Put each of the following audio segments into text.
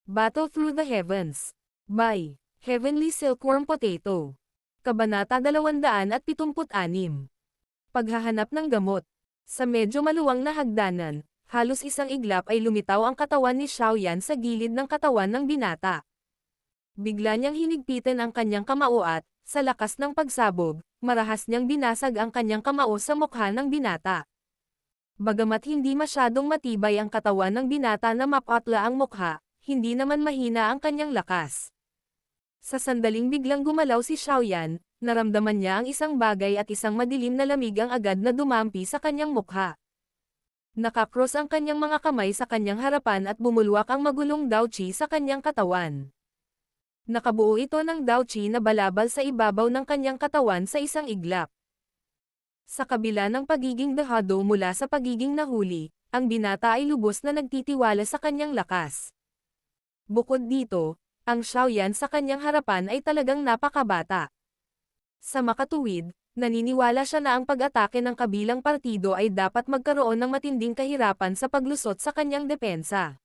Battle Through the Heavens. By Heavenly Silkworm Potato. Kabanata 276. Paghahanap ng gamot. Sa medyo maluwang na hagdanan, halos isang iglap ay lumitaw ang katawan ni Xiaoyan sa gilid ng katawan ng binata. Bigla niyang hinigpitan ang kanyang kamao at, sa lakas ng pagsabog, marahas niyang binasag ang kanyang kamao sa mukha ng binata. Bagamat hindi masyadong matibay ang katawan ng binata na mapatla ang mukha, hindi naman mahina ang kanyang lakas. Sa sandaling biglang gumalaw si Xiaoyan, naramdaman niya ang isang bagay at isang madilim na lamig ang agad na dumampi sa kanyang mukha. Nakakross ang kanyang mga kamay sa kanyang harapan at bumulwak ang magulong Daoqi sa kanyang katawan. Nakabuo ito ng Daoqi na balabal sa ibabaw ng kanyang katawan sa isang iglap. Sa kabila ng pagiging dehado mula sa pagiging nahuli, ang binata ay lubos na nagtitiwala sa kanyang lakas. Bukod dito, ang Xiaoyan sa kanyang harapan ay talagang napakabata. Sa makatuwid, naniniwala siya na ang pag-atake ng kabilang partido ay dapat magkaroon ng matinding kahirapan sa paglusot sa kanyang depensa.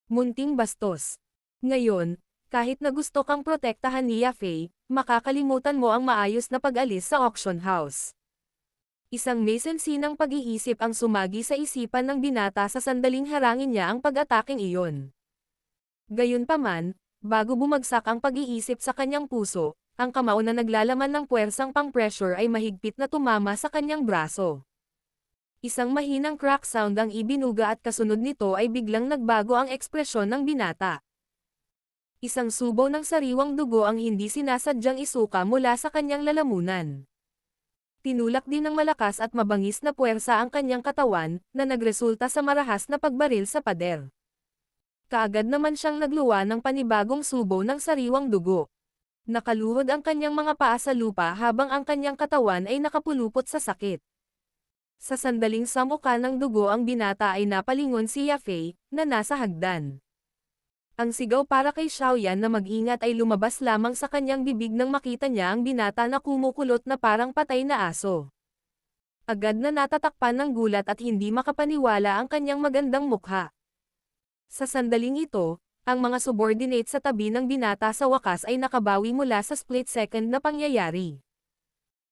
Munting bastos. Ngayon, kahit na gusto kang protektahan ni Yafei, makakalimutan mo ang maayos na pag-alis sa auction house. Isang may sensinang pag-iisip ang sumagi sa isipan ng binata sa sandaling harangin niya ang pag-ataking iyon. Gayunpaman, bago bumagsak ang pag-iisip sa kanyang puso, ang kamao na naglalaman ng puwersang pang-pressure ay mahigpit na tumama sa kanyang braso. Isang mahinang crack sound ang ibinuga at kasunod nito ay biglang nagbago ang ekspresyon ng binata. Isang subo ng sariwang dugo ang hindi sinasadyang isuka mula sa kanyang lalamunan. Tinulak din ng malakas at mabangis na puwersa ang kanyang katawan, na nagresulta sa marahas na pagbaril sa pader. Kaagad naman siyang nagluwa ng panibagong subo ng sariwang dugo. Nakaluhod ang kanyang mga paa sa lupa habang ang kanyang katawan ay nakapulupot sa sakit. Sa sandaling samuka ng dugo ang binata ay napalingon si Yafei, na nasa hagdan. Ang sigaw para kay Xiaoyan na mag-ingat ay lumabas lamang sa kanyang bibig nang makita niya ang binata na kumukulot na parang patay na aso. Agad na natatakpan ng gulat at hindi makapaniwala ang kanyang magandang mukha. Sa sandaling ito, ang mga subordinate sa tabi ng binata sa wakas ay nakabawi mula sa split-second na pangyayari.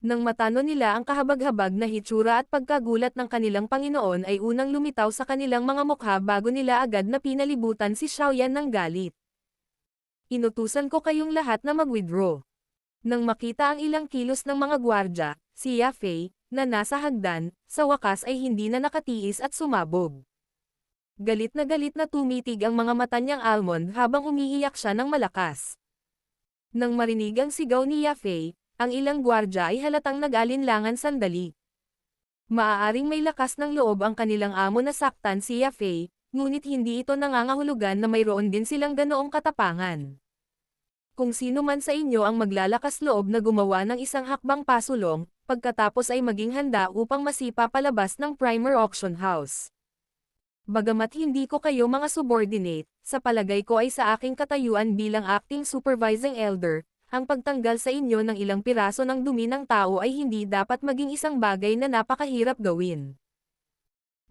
Nang matano nila ang kahabag-habag na hitsura at pagkagulat ng kanilang Panginoon ay unang lumitaw sa kanilang mga mukha bago nila agad na pinalibutan si Xiaoyan ng galit. Inutusan ko kayong lahat na mag-withdraw. Nang makita ang ilang kilos ng mga gwardya, si Yafei, na nasa hagdan, sa wakas ay hindi na nakatiis at sumabog. Galit na tumitig ang mga mata niyang almond habang umiiyak siya ng malakas. Nang marinig ang sigaw ni Yafei, ang ilang gwardya ay halatang nag-alinlangan sandali. Maaaring may lakas ng loob ang kanilang amo na saktan si Yafei, ngunit hindi ito nangangahulugan na mayroon din silang ganoong katapangan. Kung sino man sa inyo ang maglalakas loob na gumawa ng isang hakbang pasulong, pagkatapos ay maging handa upang masipa palabas ng primer auction house. Bagamat hindi ko kayo mga subordinate, sa palagay ko ay sa aking katayuan bilang acting supervising elder, ang pagtanggal sa inyo ng ilang piraso ng dumi ng tao ay hindi dapat maging isang bagay na napakahirap gawin.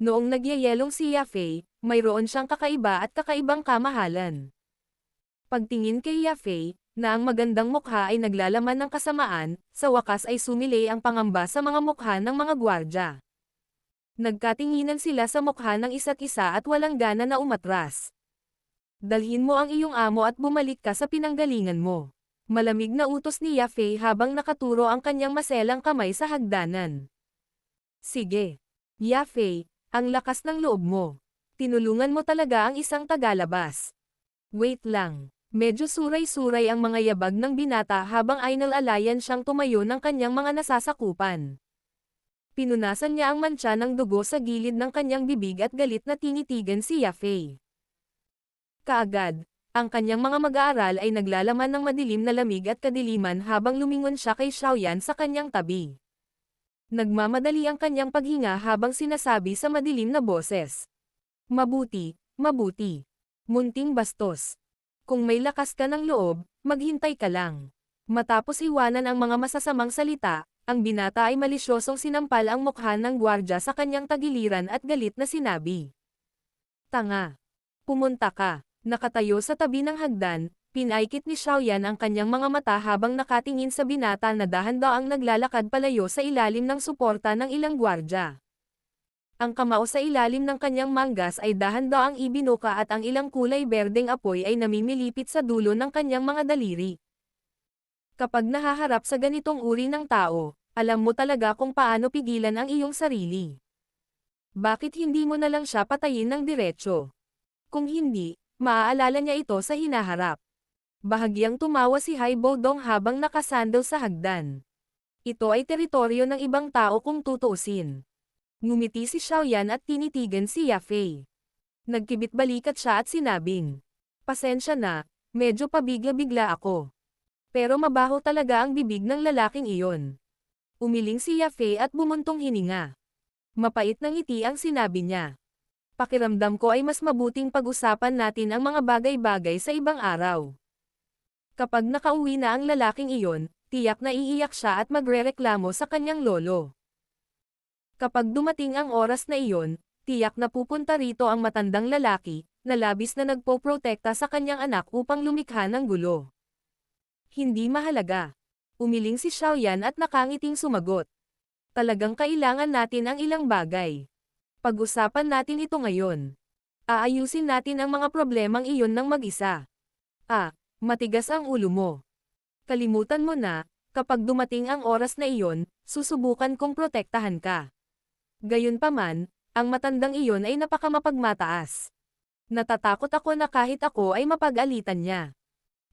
Noong nagyayelong si Yafei, mayroon siyang kakaiba at kakaibang kamahalan. Pagtingin kay Yafei, na ang magandang mukha ay naglalaman ng kasamaan, sa wakas ay sumilay ang pangamba sa mga mukha ng mga gwardya. Nagkatinginan sila sa mukha ng isa't isa at walang gana na umatras. Dalhin mo ang iyong amo at bumalik ka sa pinanggalingan mo. Malamig na utos ni Yafei habang nakaturo ang kanyang maselang kamay sa hagdanan. Sige. Yafei, ang lakas ng loob mo. Tinulungan mo talaga ang isang tagalabas. Wait lang. Medyo suray-suray ang mga yabag ng binata habang ainal-alayan siyang tumayo ng kanyang mga nasasakupan. Pinunasan niya ang mantsa ng dugo sa gilid ng kanyang bibig at galit na tinitigan si Yafei. Kaagad, ang kanyang mga mag-aaral ay naglalaman ng madilim na lamig at kadiliman habang lumingon siya kay Xiaoyan sa kanyang tabi. Nagmamadali ang kanyang paghinga habang sinasabi sa madilim na boses. Mabuti, mabuti. Munting bastos. Kung may lakas ka ng loob, maghintay ka lang. Matapos iwanan ang mga masasamang salita, ang binata ay malisyosong sinampal ang mukha ng gwardya sa kanyang tagiliran at galit na sinabi. Tanga. Pumunta ka. Nakatayo sa tabi ng hagdan, pinaikit ni Xiaoyan ang kanyang mga mata habang nakatingin sa binata na dahan-daang naglalakad palayo sa ilalim ng suporta ng ilang gwardya. Ang kamao sa ilalim ng kanyang manggas ay dahan-daang ibinuka at ang ilang kulay berdeng apoy ay namimilipit sa dulo ng kanyang mga daliri. Kapag nahaharap sa ganitong uri ng tao, alam mo talaga kung paano pigilan ang iyong sarili. Bakit hindi mo na lang siya patayin ng diretsyo? Kung hindi, maaalala niya ito sa hinaharap. Bahagyang tumawa si Haibo Dong habang nakasandal sa hagdan. Ito ay teritoryo ng ibang tao kung tutuusin. Ngumiti si Xiaoyan at tinitigan si Yafei. Nagkibit-balikat siya at sinabing, "Pasensya na, medyo pabigla-bigla ako. Pero mabaho talaga ang bibig ng lalaking iyon." Umiling si Yafei at bumuntong hininga. Mapait na ngiti ang sinabi niya. "Pakiramdam ko ay mas mabuting pag-usapan natin ang mga bagay-bagay sa ibang araw." Kapag nakauwi na ang lalaking iyon, tiyak na iiyak siya at magrereklamo sa kanyang lolo. Kapag dumating ang oras na iyon, tiyak na pupunta rito ang matandang lalaki, na labis na nagpoprotekta sa kanyang anak upang lumikha ng gulo. Hindi mahalaga. Umiling si Xiaoyan at nakangiting sumagot. Talagang kailangan natin ang ilang bagay. Pag-usapan natin ito ngayon. Aayusin natin ang mga problemang iyon ng mag-isa. Matigas ang ulo mo. Kalimutan mo na, kapag dumating ang oras na iyon, susubukan kong protektahan ka. Gayunpaman, ang matandang iyon ay napakamapagmataas. Natatakot ako na kahit ako ay mapag-alitan niya.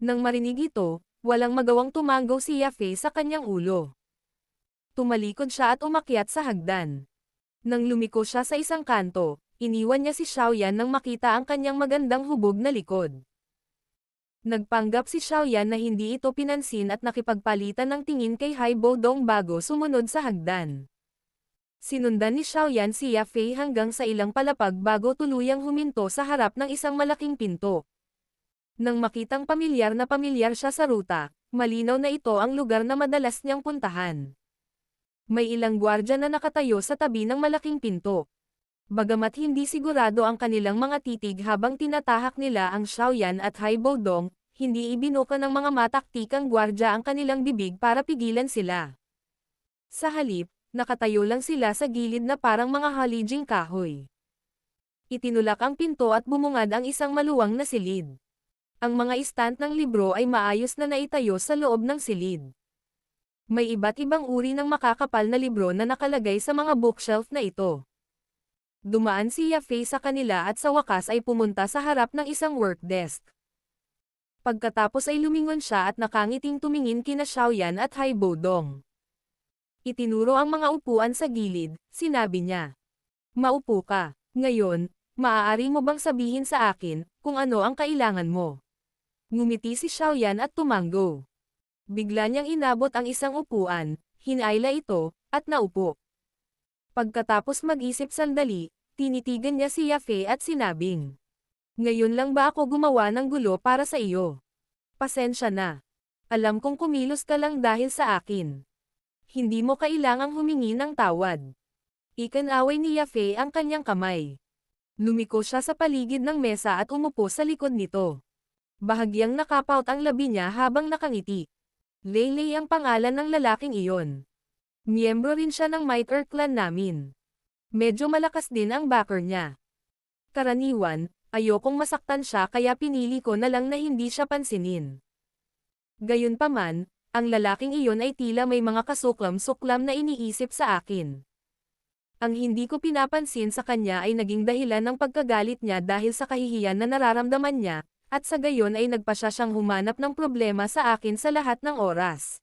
Nang marinig ito, walang magawang tumanggaw si Yafei sa kanyang ulo. Tumalikod siya at umakyat sa hagdan. Nang lumiko siya sa isang kanto, iniwan niya si Xiaoyan nang makita ang kanyang magandang hubog na likod. Nagpanggap si Xiaoyan na hindi ito pinansin at nakipagpalitan ng tingin kay Haibo Dong bago sumunod sa hagdan. Sinundan ni Xiaoyan si Yafei hanggang sa ilang palapag bago tuluyang huminto sa harap ng isang malaking pinto. Nang makitang pamilyar siya sa ruta, malinaw na ito ang lugar na madalas niyang puntahan. May ilang gwardya na nakatayo sa tabi ng malaking pinto. Bagamat hindi sigurado ang kanilang mga titig habang tinatahak nila ang Xiaoyan at Haibo Dong, hindi ibinuka ng mga mataktikang gwardya ang kanilang bibig para pigilan sila. Sa halip, nakatayo lang sila sa gilid na parang mga halijing kahoy. Itinulak ang pinto at bumungad ang isang maluwang na silid. Ang mga istant ng libro ay maayos na naitayo sa loob ng silid. May iba't ibang uri ng makakapal na libro na nakalagay sa mga bookshelf na ito. Dumaan si Yafei sa kanila at sa wakas ay pumunta sa harap ng isang workdesk. Pagkatapos ay lumingon siya at nakangiting tumingin kina Xiaoyan at Haibo Dong. Itinuro ang mga upuan sa gilid, sinabi niya. "Maupo ka. Ngayon, maaari mo bang sabihin sa akin, kung ano ang kailangan mo?" Ngumiti si Xiaoyan at tumanggo. Bigla niyang inabot ang isang upuan, hinayla ito, at naupo. Pagkatapos mag-isip sandali, tinitigan niya si Yafei at sinabing, "Ngayon lang ba ako gumawa ng gulo para sa iyo? Pasensya na. Alam kong kumilos ka lang dahil sa akin. Hindi mo kailangang humingi ng tawad." Ikinaway ni Yafei ang kanyang kamay. Lumiko siya sa paligid ng mesa at umupo sa likod nito. Bahagyang nakapaut ang labi niya habang nakangiti. Leylay ang pangalan ng lalaking iyon. Miyembro rin siya ng Mitre clan namin. Medyo malakas din ang backer niya. Karaniwan, ayokong masaktan siya kaya pinili ko na lang na hindi siya pansinin. Gayunpaman, ang lalaking iyon ay tila may mga kasuklam-suklam na iniisip sa akin. Ang hindi ko pinapansin sa kanya ay naging dahilan ng pagkagalit niya dahil sa kahihiyan na nararamdaman niya, at sa gayon ay nagpasya siyang humanap ng problema sa akin sa lahat ng oras.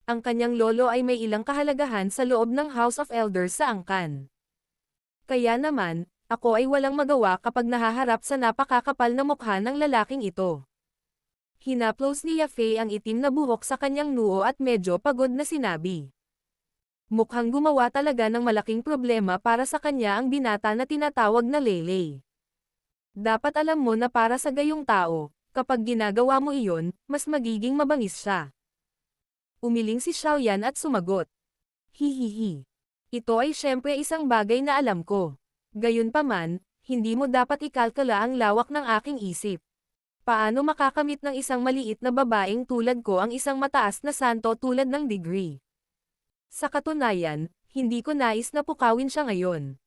Ang kanyang lolo ay may ilang kahalagahan sa loob ng House of Elders sa angkan. Kaya naman, ako ay walang magawa kapag nahaharap sa napakakapal na mukha ng lalaking ito. Hinaplos ni Yafei ang itim na buhok sa kanyang noo at medyo pagod na sinabi. Mukhang gumawa talaga ng malaking problema para sa kanya ang binata na tinatawag na Leylay. Dapat alam mo na para sa gayong tao, kapag ginagawa mo iyon, mas magiging mabangis siya. Umiling si Xiaoyan at sumagot. Hihihi. Ito ay syempre isang bagay na alam ko. Gayunpaman, hindi mo dapat ikalkula ang lawak ng aking isip. Paano makakamit ng isang maliit na babaeng tulad ko ang isang mataas na santo tulad ng degree? Sa katunayan, hindi ko nais na pukawin siya ngayon.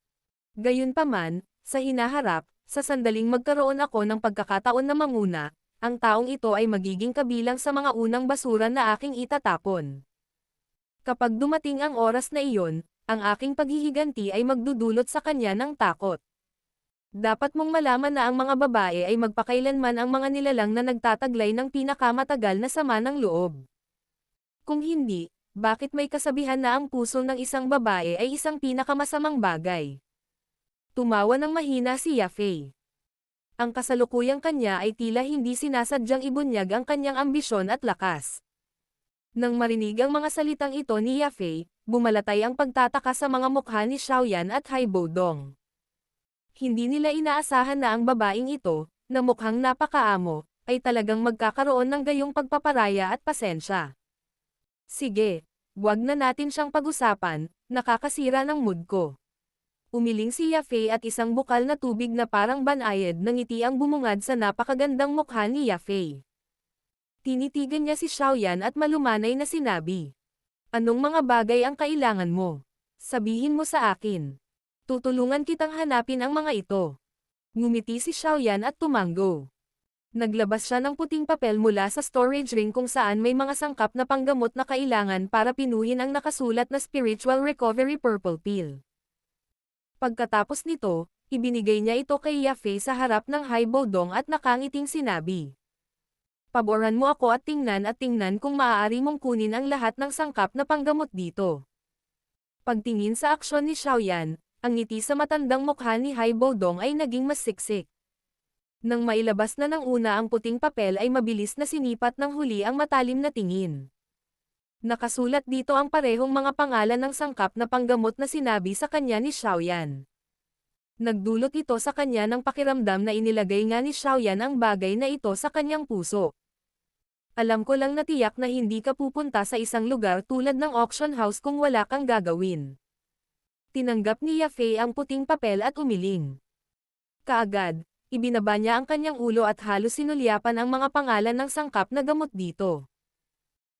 Gayunpaman, sa hinaharap, sa sandaling magkaroon ako ng pagkakataon na manguna, ang taong ito ay magiging kabilang sa mga unang basura na aking itatapon. Kapag dumating ang oras na iyon, ang aking paghihiganti ay magdudulot sa kanya ng takot. Dapat mong malaman na ang mga babae ay magpakailanman ang mga nilalang na nagtataglay ng pinakamatagal na sama ng loob. Kung hindi, bakit may kasabihan na ang puso ng isang babae ay isang pinakamasamang bagay? Tumawa ng mahina si Yafei. Ang kasalukuyang kanya ay tila hindi sinasadyang ibunyag ang kanyang ambisyon at lakas. Nang marinig ang mga salitang ito ni Yafei, bumalatay ang pagtataka sa mga mukha ni Xiaoyan at Haibodong. Hindi nila inaasahan na ang babaeng ito, na mukhang napakaamo, ay talagang magkakaroon ng gayong pagpaparaya at pasensya. Sige, wag na natin siyang pag-usapan, nakakasira ng mood ko. Umiling si Yafei at isang bukal na tubig na parang banayad ng ngiti ang bumungad sa napakagandang mukha ni Yafei. Tinitigan niya si Xiaoyan at malumanay na sinabi. Anong mga bagay ang kailangan mo? Sabihin mo sa akin. Tutulungan kitang hanapin ang mga ito. Ngumiti si Xiaoyan at tumango. Naglabas siya ng puting papel mula sa storage ring kung saan may mga sangkap na panggamot na kailangan para pinuhin ang nakasulat na Spiritual Recovery Purple Pill. Pagkatapos nito, ibinigay niya ito kay Yafei sa harap ng Haibodong at nakangiting sinabi. Paboran mo ako at tingnan kung maaari mong kunin ang lahat ng sangkap na panggamot dito. Pagtingin sa aksyon ni Xiaoyan, ang ngiti sa matandang mukha ni Haibodong ay naging mas siksik. Nang mailabas na ng una ang puting papel ay mabilis na sinipat ng huli ang matalim na tingin. Nakasulat dito ang parehong mga pangalan ng sangkap na panggamot na sinabi sa kanya ni Xiaoyan. Nagdulot ito sa kanya ng pakiramdam na inilagay nga ni Xiaoyan ang bagay na ito sa kanyang puso. Alam ko lang na tiyak na hindi ka pupunta sa isang lugar tulad ng auction house kung wala kang gagawin. Tinanggap ni Yafei ang puting papel at umiling. Kaagad, ibinaba niya ang kanyang ulo at halos sinulyapan ang mga pangalan ng sangkap na gamot dito.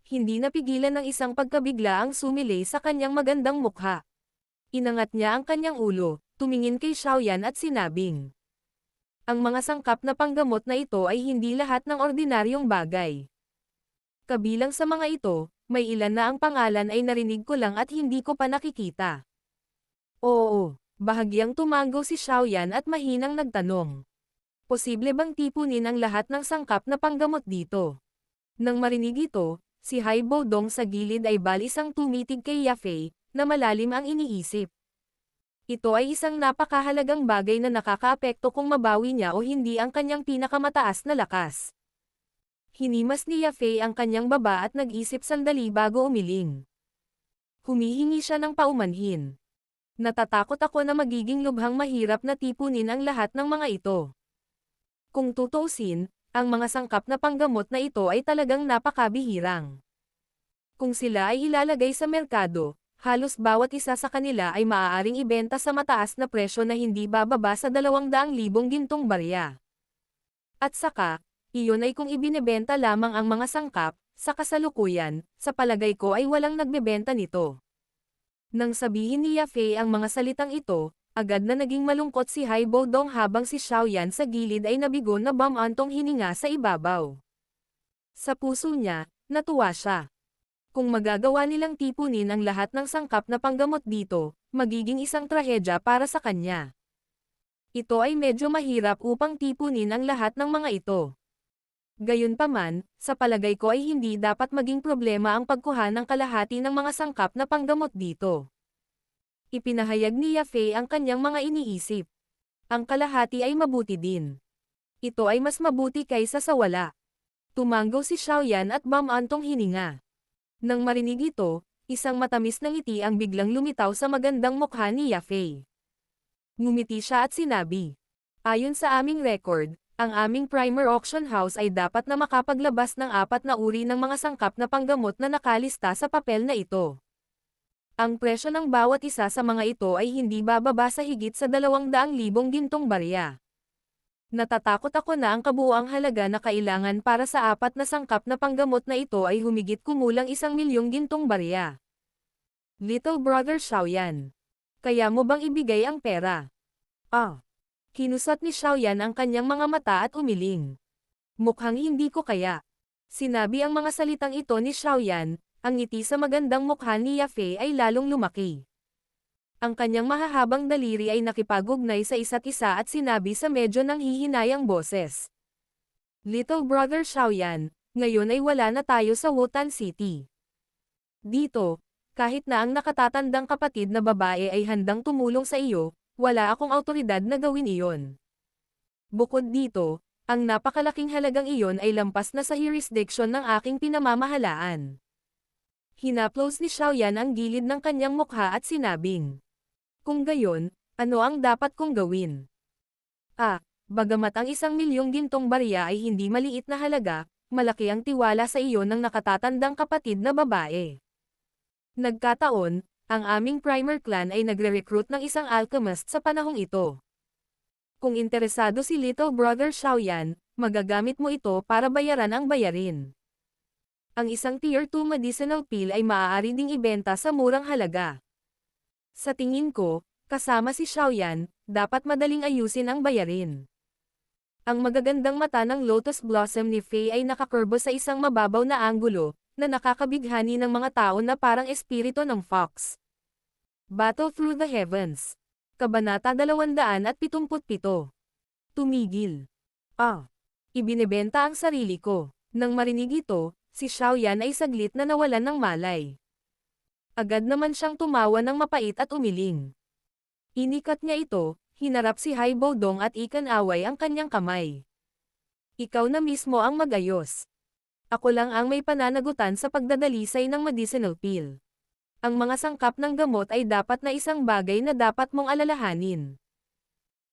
Hindi napigilan ng isang pagkabigla ang sumilay sa kanyang magandang mukha. Inangat niya ang kanyang ulo, tumingin kay Xiaoyan at sinabing. Ang mga sangkap na panggamot na ito ay hindi lahat ng ordinaryong bagay. Kabilang sa mga ito, may ilan na ang pangalan ay narinig ko lang at hindi ko pa nakikita. Oo, bahagyang tumango si Xiaoyan at mahinang nagtanong. Posible bang tipunin ang lahat ng sangkap na panggamot dito? Nang marinig ito, si Haibodong sa gilid ay balisang tumitig kay Yafei, na malalim ang iniisip. Ito ay isang napakahalagang bagay na nakakaapekto kung mabawi niya o hindi ang kanyang pinakamataas na lakas. Hinimas ni Yafei ang kanyang baba at nag-isip sandali bago umiling. Humihingi siya ng paumanhin. Natatakot ako na magiging lubhang mahirap na tipunin ang lahat ng mga ito. Kung tutuusin, ang mga sangkap na panggamot na ito ay talagang napakabihirang. Kung sila ay ilalagay sa merkado, halos bawat isa sa kanila ay maaaring ibenta sa mataas na presyo na hindi bababa sa 200,000 gintong barya. At saka, iyon ay kung ibinebenta lamang ang mga sangkap, sa kasalukuyan, sa palagay ko ay walang nagbebenta nito. Nang sabihin ni Yafei ang mga salitang ito, agad na naging malungkot si Haibodong habang si Xiaoyan sa gilid ay nabigo na bumantong hininga sa ibabaw. Sa puso niya, natuwa siya. Kung magagawa nilang tipunin ang lahat ng sangkap na panggamot dito, magiging isang trahedya para sa kanya. Ito ay medyo mahirap upang tipunin ang lahat ng mga ito. Gayunpaman, sa palagay ko ay hindi dapat maging problema ang pagkuha ng kalahati ng mga sangkap na panggamot dito. Ipinahayag ni Yafei ang kanyang mga iniisip. Ang kalahati ay mabuti din. Ito ay mas mabuti kaysa sa wala. Tumango si Xiaoyan at bumantong hininga. Nang marinig ito, isang matamis na ngiti ang biglang lumitaw sa magandang mukha ni Yafei. Ngumiti siya at sinabi, ayon sa aming record, ang aming primer auction house ay dapat na makapaglabas ng 4 na uri ng mga sangkap na panggamot na nakalista sa papel na ito. Ang presyo ng bawat isa sa mga ito ay hindi bababa sa higit sa 200,000 gintong barya. Natatakot ako na ang kabuuang halaga na kailangan para sa apat na sangkap na panggamot na ito ay humigit kumulang 1,000,000 gintong barya. Little brother Xiaoyan. Kaya mo bang ibigay ang pera? Ah. Kinusat ni Xiaoyan ang kanyang mga mata at umiling. Mukhang hindi ko kaya. Sinabi ang mga salitang ito ni Xiaoyan, ang ngiti sa magandang mukha ni Yafei ay lalong lumaki. Ang kanyang mahahabang daliri ay nakipagugnay sa isa't isa at sinabi sa medyo nanghihinayang boses. Little brother Xiaoyan, ngayon ay wala na tayo sa Wutan City. Dito, kahit na ang nakatatandang kapatid na babae ay handang tumulong sa iyo, wala akong awtoridad na gawin iyon. Bukod dito, ang napakalaking halagang iyon ay lampas na sa jurisdiction ng aking pinamamahalaan. Hinaplos ni Xiaoyan ang gilid ng kanyang mukha at sinabing, kung gayon, ano ang dapat kong gawin? Bagamat ang 1,000,000 gintong barya ay hindi maliit na halaga, malaki ang tiwala sa iyo ng nakatatandang kapatid na babae. Nagkataon, ang aming primer clan ay nagre-recruit ng isang alchemist sa panahong ito. Kung interesado si Little Brother Xiaoyan, magagamit mo ito para bayaran ang bayarin. Ang isang Tier 2 medicinal pill ay maaari ding ibenta sa murang halaga. Sa tingin ko, kasama si Xiaoyan, dapat madaling ayusin ang bayarin. Ang magagandang mata ng Lotus Blossom ni Faye ay nakakurbo sa isang mababaw na anggulo, na nakakabighani ng mga tao na parang espiritu ng fox. Battle Through the Heavens. Kabanata 277. Tumigil. Ibinebenta ang sarili ko. Nang marinig ito, si Xiaoyan ay saglit na nawalan ng malay. Agad naman siyang tumawa ng mapait at umiling. Inikat niya ito, hinarap si Hai Baodong at ikan-away ang kanyang kamay. Ikaw na mismo ang magayos. Ako lang ang may pananagutan sa pagdadalisay ng medicinal pill. Ang mga sangkap ng gamot ay dapat na isang bagay na dapat mong alalahanin.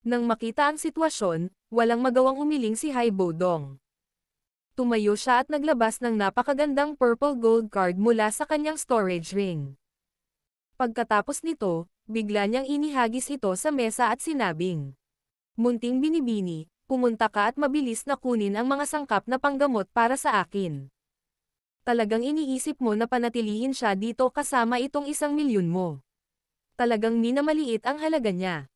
Nang makita ang sitwasyon, walang magawang umiling si Hai Baodong. Tumayo siya at naglabas ng napakagandang purple gold card mula sa kanyang storage ring. Pagkatapos nito, bigla niyang inihagis ito sa mesa at sinabing, munting binibini, pumunta ka at mabilis na kunin ang mga sangkap na panggamot para sa akin. Talagang iniisip mo na panatilihin siya dito kasama itong 1,000,000 mo. Talagang minamaliit ang halaga niya.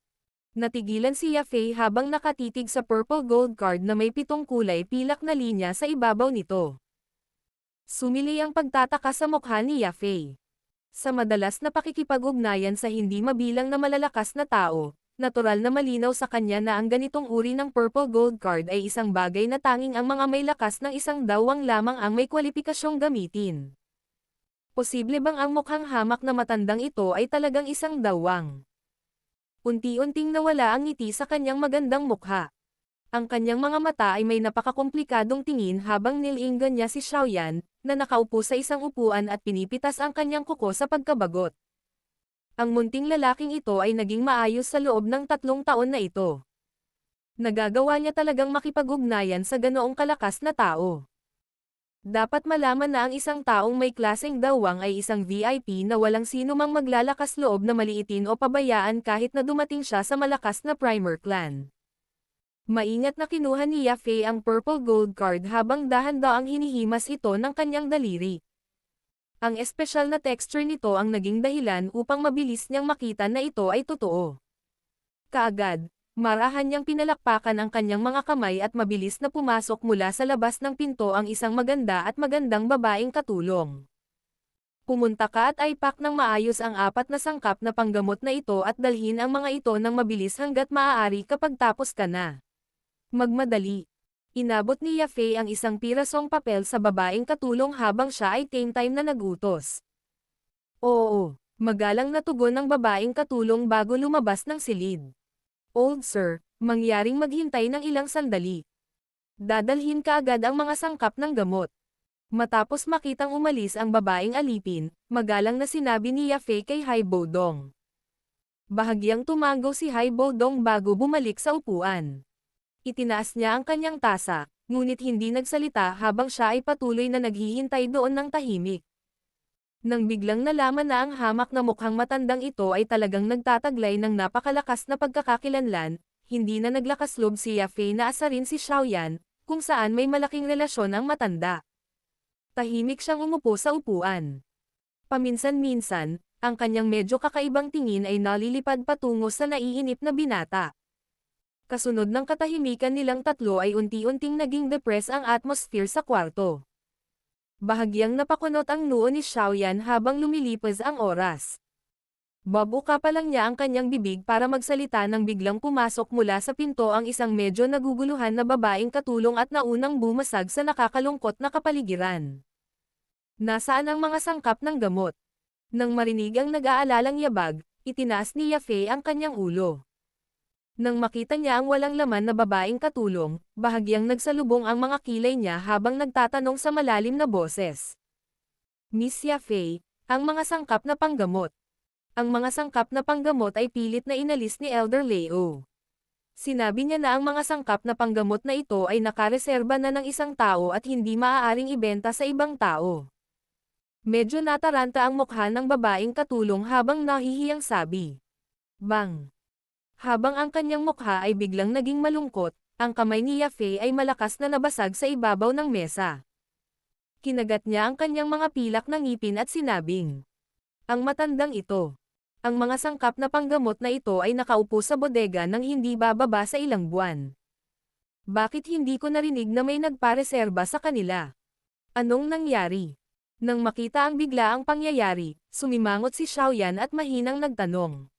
Natigilan si Yafei habang nakatitig sa purple gold card na may 7 kulay pilak na linya sa ibabaw nito. Sumili ang pagtataka sa mukha ni Yafei. Sa madalas na pakikipag-ugnayan sa hindi mabilang na malalakas na tao, natural na malinaw sa kanya na ang ganitong uri ng purple gold card ay isang bagay na tanging ang mga may lakas ng isang dawang lamang ang may kwalipikasyong gamitin. Posible bang ang mukhang hamak na matandang ito ay talagang isang dawang? Unti-unting nawala ang ngiti sa kanyang magandang mukha. Ang kanyang mga mata ay may napakakomplikadong tingin habang nilinggan niya si Xiaoyan, na nakaupo sa isang upuan at pinipitas ang kanyang kuko sa pagkabagot. Ang munting lalaking ito ay naging maayos sa loob ng 3 taon na ito. Nagagawa niya talagang makipag-ugnayan sa ganoong kalakas na tao. Dapat malaman na ang isang taong may klaseng dawang ay isang VIP na walang sino mang maglalakas loob na maliitin o pabayaan kahit na dumating siya sa malakas na primer clan. Maingat na kinuha ni Yafei ang purple gold card habang dahan-daang hinihimas ito ng kanyang daliri. Ang espesyal na texture nito ang naging dahilan upang mabilis niyang makita na ito ay totoo. Kaagad, marahan niyang pinalakpakan ang kanyang mga kamay at mabilis na pumasok mula sa labas ng pinto ang isang maganda at magandang babaeng katulong. Pumunta ka at ipack ng maayos ang 4 na sangkap na panggamot na ito at dalhin ang mga ito ng mabilis hanggat maaari kapag tapos ka na. Magmadali. Inabot ni Yafei ang isang pirasong papel sa babaeng katulong habang siya ay time na nagutos. Oo, magalang na tugon ng babaeng katulong bago lumabas ng silid. Old sir, mangyaring maghintay ng ilang sandali. Dadalhin ka agad ang mga sangkap ng gamot. Matapos makitang umalis ang babaeng alipin, magalang na sinabi ni Yafei kay Hai Baodong. Bahagyang tumango si Hai Baodong bago bumalik sa upuan. Itinaas niya ang kanyang tasa, ngunit hindi nagsalita habang siya ay patuloy na naghihintay doon ng tahimik. Nang biglang nalaman na ang hamak na mukhang matandang ito ay talagang nagtataglay ng napakalakas na pagkakakilanlan, hindi na naglakas loob si Yafei na asarin si Xiaoyan, kung saan may malaking relasyon ang matanda. Tahimik siyang umupo sa upuan. Paminsan-minsan, ang kanyang medyo kakaibang tingin ay nalilipad patungo sa naiinip na binata. Kasunod ng katahimikan nilang tatlo ay unti-unting naging depressed ang atmosphere sa kwarto. Bahagyang napakunot ang noo ni Xiaoyan habang lumilipas ang oras. Babuka pa lang niya ang kanyang bibig para magsalita nang biglang pumasok mula sa pinto ang isang medyo naguguluhan na babaeng katulong at naunang bumasag sa nakakalungkot na kapaligiran. Nasaan ang mga sangkap ng gamot? Nang marinig ang nag-aalalang yabag, itinaas ni Yafei ang kanyang ulo. Nang makita niya ang walang laman na babaeng katulong, bahagyang nagsalubong ang mga kilay niya habang nagtatanong sa malalim na boses. Miss Yafei, ang mga sangkap na panggamot. Ang mga sangkap na panggamot ay pilit na inalis ni Elder Leo. Sinabi niya na ang mga sangkap na panggamot na ito ay nakareserba na ng isang tao at hindi maaaring ibenta sa ibang tao. Medyo nataranta ang mukha ng babaeng katulong habang nahihiyang sabi. Bang! Habang ang kanyang mukha ay biglang naging malungkot, ang kamay ni Yafei ay malakas na nabasag sa ibabaw ng mesa. Kinagat niya ang kanyang mga pilak ng ngipin at sinabing, ang matandang ito. Ang mga sangkap na panggamot na ito ay nakaupo sa bodega nang hindi bababa sa ilang buwan. Bakit hindi ko narinig na may nagpareserba sa kanila? Anong nangyari? Nang makita ang biglaang pangyayari, sumimangot si Xiaoyan at mahinang nagtanong.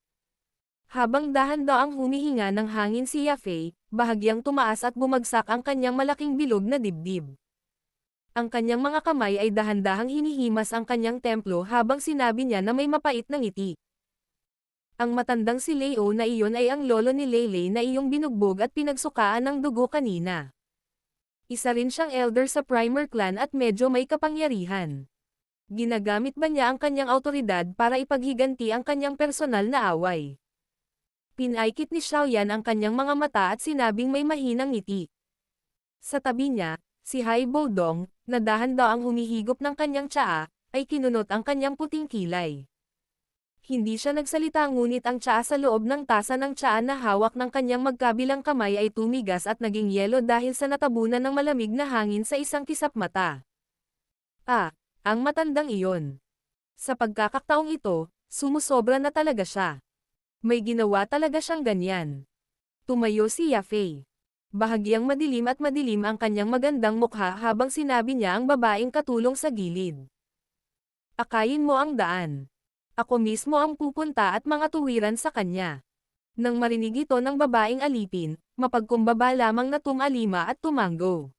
Habang dahan-daang humihinga ng hangin si Yafei, bahagyang tumaas at bumagsak ang kanyang malaking bilog na dibdib. Ang kanyang mga kamay ay dahan-dahang hinihimas ang kanyang templo habang sinabi niya na may mapait na ngiti. Ang matandang si Leo na iyon ay ang lolo ni Lele na iyong binugbog at pinagsukaan ng dugo kanina. Isa rin siyang elder sa Primer Clan at medyo may kapangyarihan. Ginagamit ba niya ang kanyang awtoridad para ipaghiganti ang kanyang personal na away? Pinaikit ni Xiaoyan ang kanyang mga mata at sinabing may mahinang ngiti. Sa tabi niya, si Hai Bodong, na dahan-daang humihigop ng kanyang tsaa, ay kinunot ang kanyang puting kilay. Hindi siya nagsalita ngunit ang tsaa sa loob ng tasa ng tsaa na hawak ng kanyang magkabilang kamay ay tumigas at naging yelo dahil sa natabunan ng malamig na hangin sa isang kisap mata. Ang matandang iyon. Sa pagkakataong ito, sumusobra na talaga siya. May ginawa talaga siyang ganyan. Tumayo si Yafei. Bahagyang madilim at madilim ang kanyang magandang mukha habang sinabi niya ang babaeng katulong sa gilid. Akayin mo ang daan. Ako mismo ang pupunta at mga tuwiran sa kanya. Nang marinig ito ng babaeng alipin, mapagkumbaba lamang na tumalima at tumango.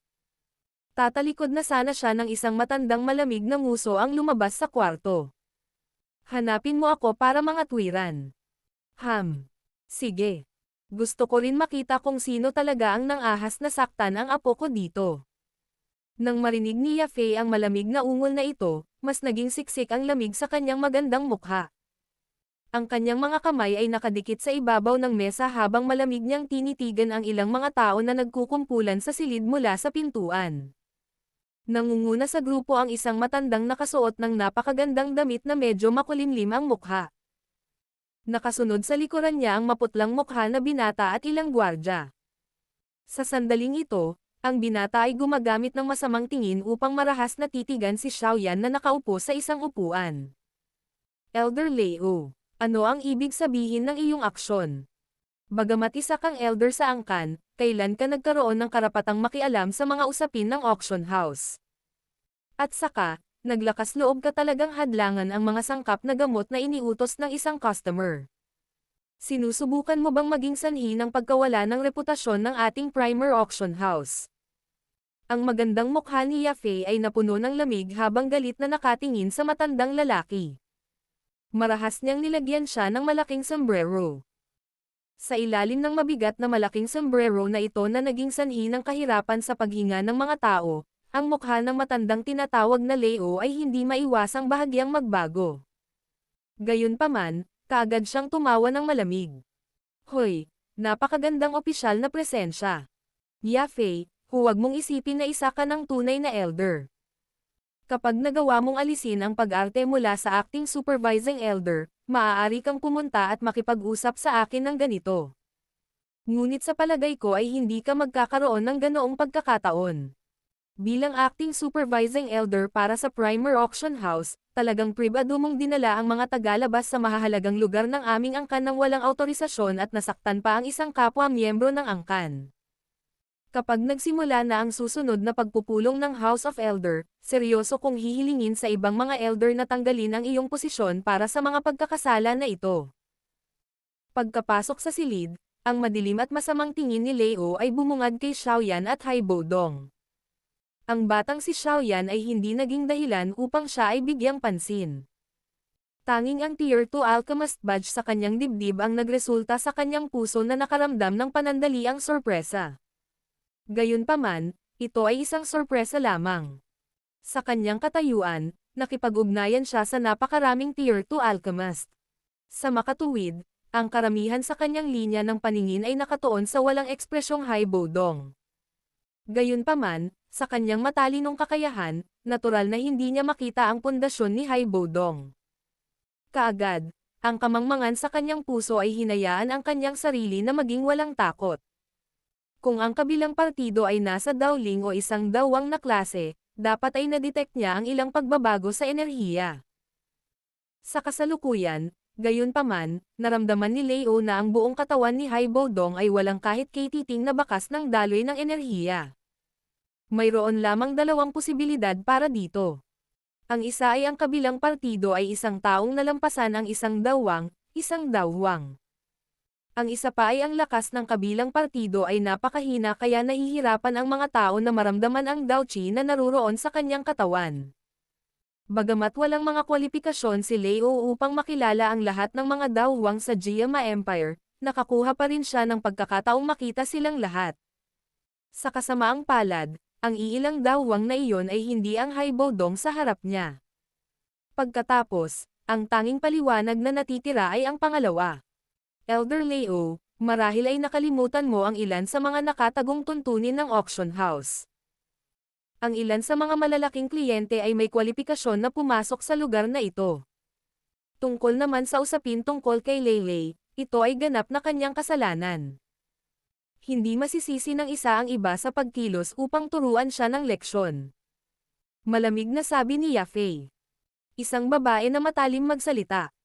Tatalikod na sana siya ng isang matandang malamig na nguso ang lumabas sa kwarto. Hanapin mo ako para mga tuwiran. Sige. Gusto ko rin makita kung sino talaga ang nang-ahas na saktan ang apo ko dito. Nang marinig ni Yafei ang malamig na ungol na ito, mas naging siksik ang lamig sa kanyang magandang mukha. Ang kanyang mga kamay ay nakadikit sa ibabaw ng mesa habang malamig niyang tinitigan ang ilang mga tao na nagkukumpulan sa silid mula sa pintuan. Nangunguna sa grupo ang isang matandang nakasuot ng napakagandang damit na medyo makulimlim ang mukha. Nakasunod sa likuran niya ang maputlang mukha na binata at ilang gwardya. Sa sandaling ito, ang binata ay gumagamit ng masamang tingin upang marahas na titigan si Xiaoyan na nakaupo sa isang upuan. Elder Leo, ano ang ibig sabihin ng iyong aksyon? Bagamat isa kang elder sa angkan, kailan ka nagkaroon ng karapatang makialam sa mga usapin ng auction house? At saka, naglakas loob ka talagang hadlangan ang mga sangkap na gamot na iniutos ng isang customer. Sinusubukan mo bang maging sanhi ng pagkawala ng reputasyon ng ating primer auction house? Ang magandang mukha ni Yafei ay napuno ng lamig habang galit na nakatingin sa matandang lalaki. Marahas niyang nilagyan siya ng malaking sombrero. Sa ilalim ng mabigat na malaking sombrero na ito na naging sanhi ng kahirapan sa paghinga ng mga tao, ang mukha ng matandang tinatawag na Leo ay hindi maiwasang bahagyang magbago. Gayunpaman, kaagad siyang tumawa ng malamig. Hoy, napakagandang opisyal na presensya. Yafei, huwag mong isipin na isa ka ng tunay na elder. Kapag nagawa mong alisin ang pag-arte mula sa acting supervising elder, maaari kang pumunta at makipag-usap sa akin ng ganito. Ngunit sa palagay ko ay hindi ka magkakaroon ng ganoong pagkakataon. Bilang acting supervising elder para sa Primer Auction House, talagang pribado mong dinala ang mga tagalabas sa mahahalagang lugar ng aming angkan ng walang autorisasyon at nasaktan pa ang isang kapwa-miyembro ng angkan. Kapag nagsimula na ang susunod na pagpupulong ng House of Elder, seryoso kong hihilingin sa ibang mga elder na tanggalin ang iyong posisyon para sa mga pagkakasala na ito. Pagkapasok sa silid, ang madilim at masamang tingin ni Leo ay bumungad kay Xiaoyan at Haibodong. Ang batang si Xiaoyan ay hindi naging dahilan upang siya ay bigyang pansin. Tanging ang Tier 2 Alchemist Badge sa kanyang dibdib ang nagresulta sa kanyang puso na nakaramdam ng panandaliang sorpresa. Gayunpaman, ito ay isang sorpresa lamang. Sa kanyang katayuan, nakipag-ugnayan siya sa napakaraming Tier 2 Alchemist. Sa makatuwid, ang karamihan sa kanyang linya ng paningin ay nakatuon sa walang ekspresyong Haibodong. Gayunpaman, sa kanyang matalinong kakayahan, natural na hindi niya makita ang pundasyon ni Haibodong. Kaagad, ang kamangmangan sa kanyang puso ay hinayaan ang kanyang sarili na maging walang takot. Kung ang kabilang partido ay nasa dowling o isang dawang na klase, dapat ay nadetect niya ang ilang pagbabago sa enerhiya. Sa kasalukuyan, gayunpaman, naramdaman ni Leo na ang buong katawan ni Haibodong ay walang kahit katiting na bakas ng daloy ng enerhiya. Mayroon lamang dalawang posibilidad para dito. Ang isa ay ang kabilang partido ay isang taong nalampasan ang isang dawang, isang dawang. Ang isa pa ay ang lakas ng kabilang partido ay napakahina kaya nahihirapan ang mga tao na maramdaman ang Daochi na naruroon sa kanyang katawan. Bagamat walang mga kwalifikasyon si Leo upang makilala ang lahat ng mga dawang sa Jiama Empire, nakakuha pa rin siya ng pagkakataong makita silang lahat. Sa kasamaang palad, ang iilang dawang na iyon ay hindi ang Haibodong sa harap niya. Pagkatapos, ang tanging paliwanag na natitira ay ang pangalawa. Elder Leo, marahil ay nakalimutan mo ang ilan sa mga nakatagong tuntunin ng auction house. Ang ilan sa mga malalaking kliyente ay may kwalifikasyon na pumasok sa lugar na ito. Tungkol naman sa usapin tungkol kay Lele, ito ay ganap na kanyang kasalanan. Hindi masisisi ng isa ang iba sa pagkilos upang turuan siya ng leksyon. Malamig na sabi ni Yafei. Isang babae na matalim magsalita.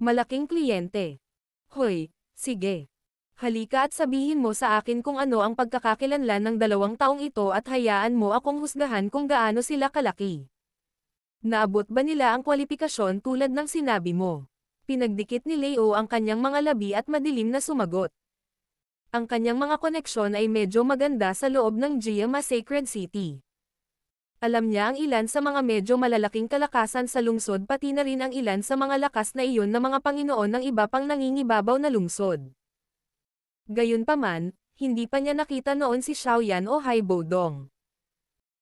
Malaking kliyente. Hoy, sige. Halika at sabihin mo sa akin kung ano ang pagkakakilanlan ng 2 taong ito at hayaan mo akong husgahan kung gaano sila kalaki. Naabot ba nila ang kwalifikasyon tulad ng sinabi mo? Pinagdikit ni Leo ang kanyang mga labi at madilim na sumagot. Ang kanyang mga koneksyon ay medyo maganda sa loob ng Jiama Sacred City. Alam niya ang ilan sa mga medyo malalaking kalakasan sa lungsod pati na rin ang ilan sa mga lakas na iyon na mga panginoon ng iba pang nangingibabaw na lungsod. Gayunpaman, hindi pa niya nakita noon si Xiaoyan o Haibodong.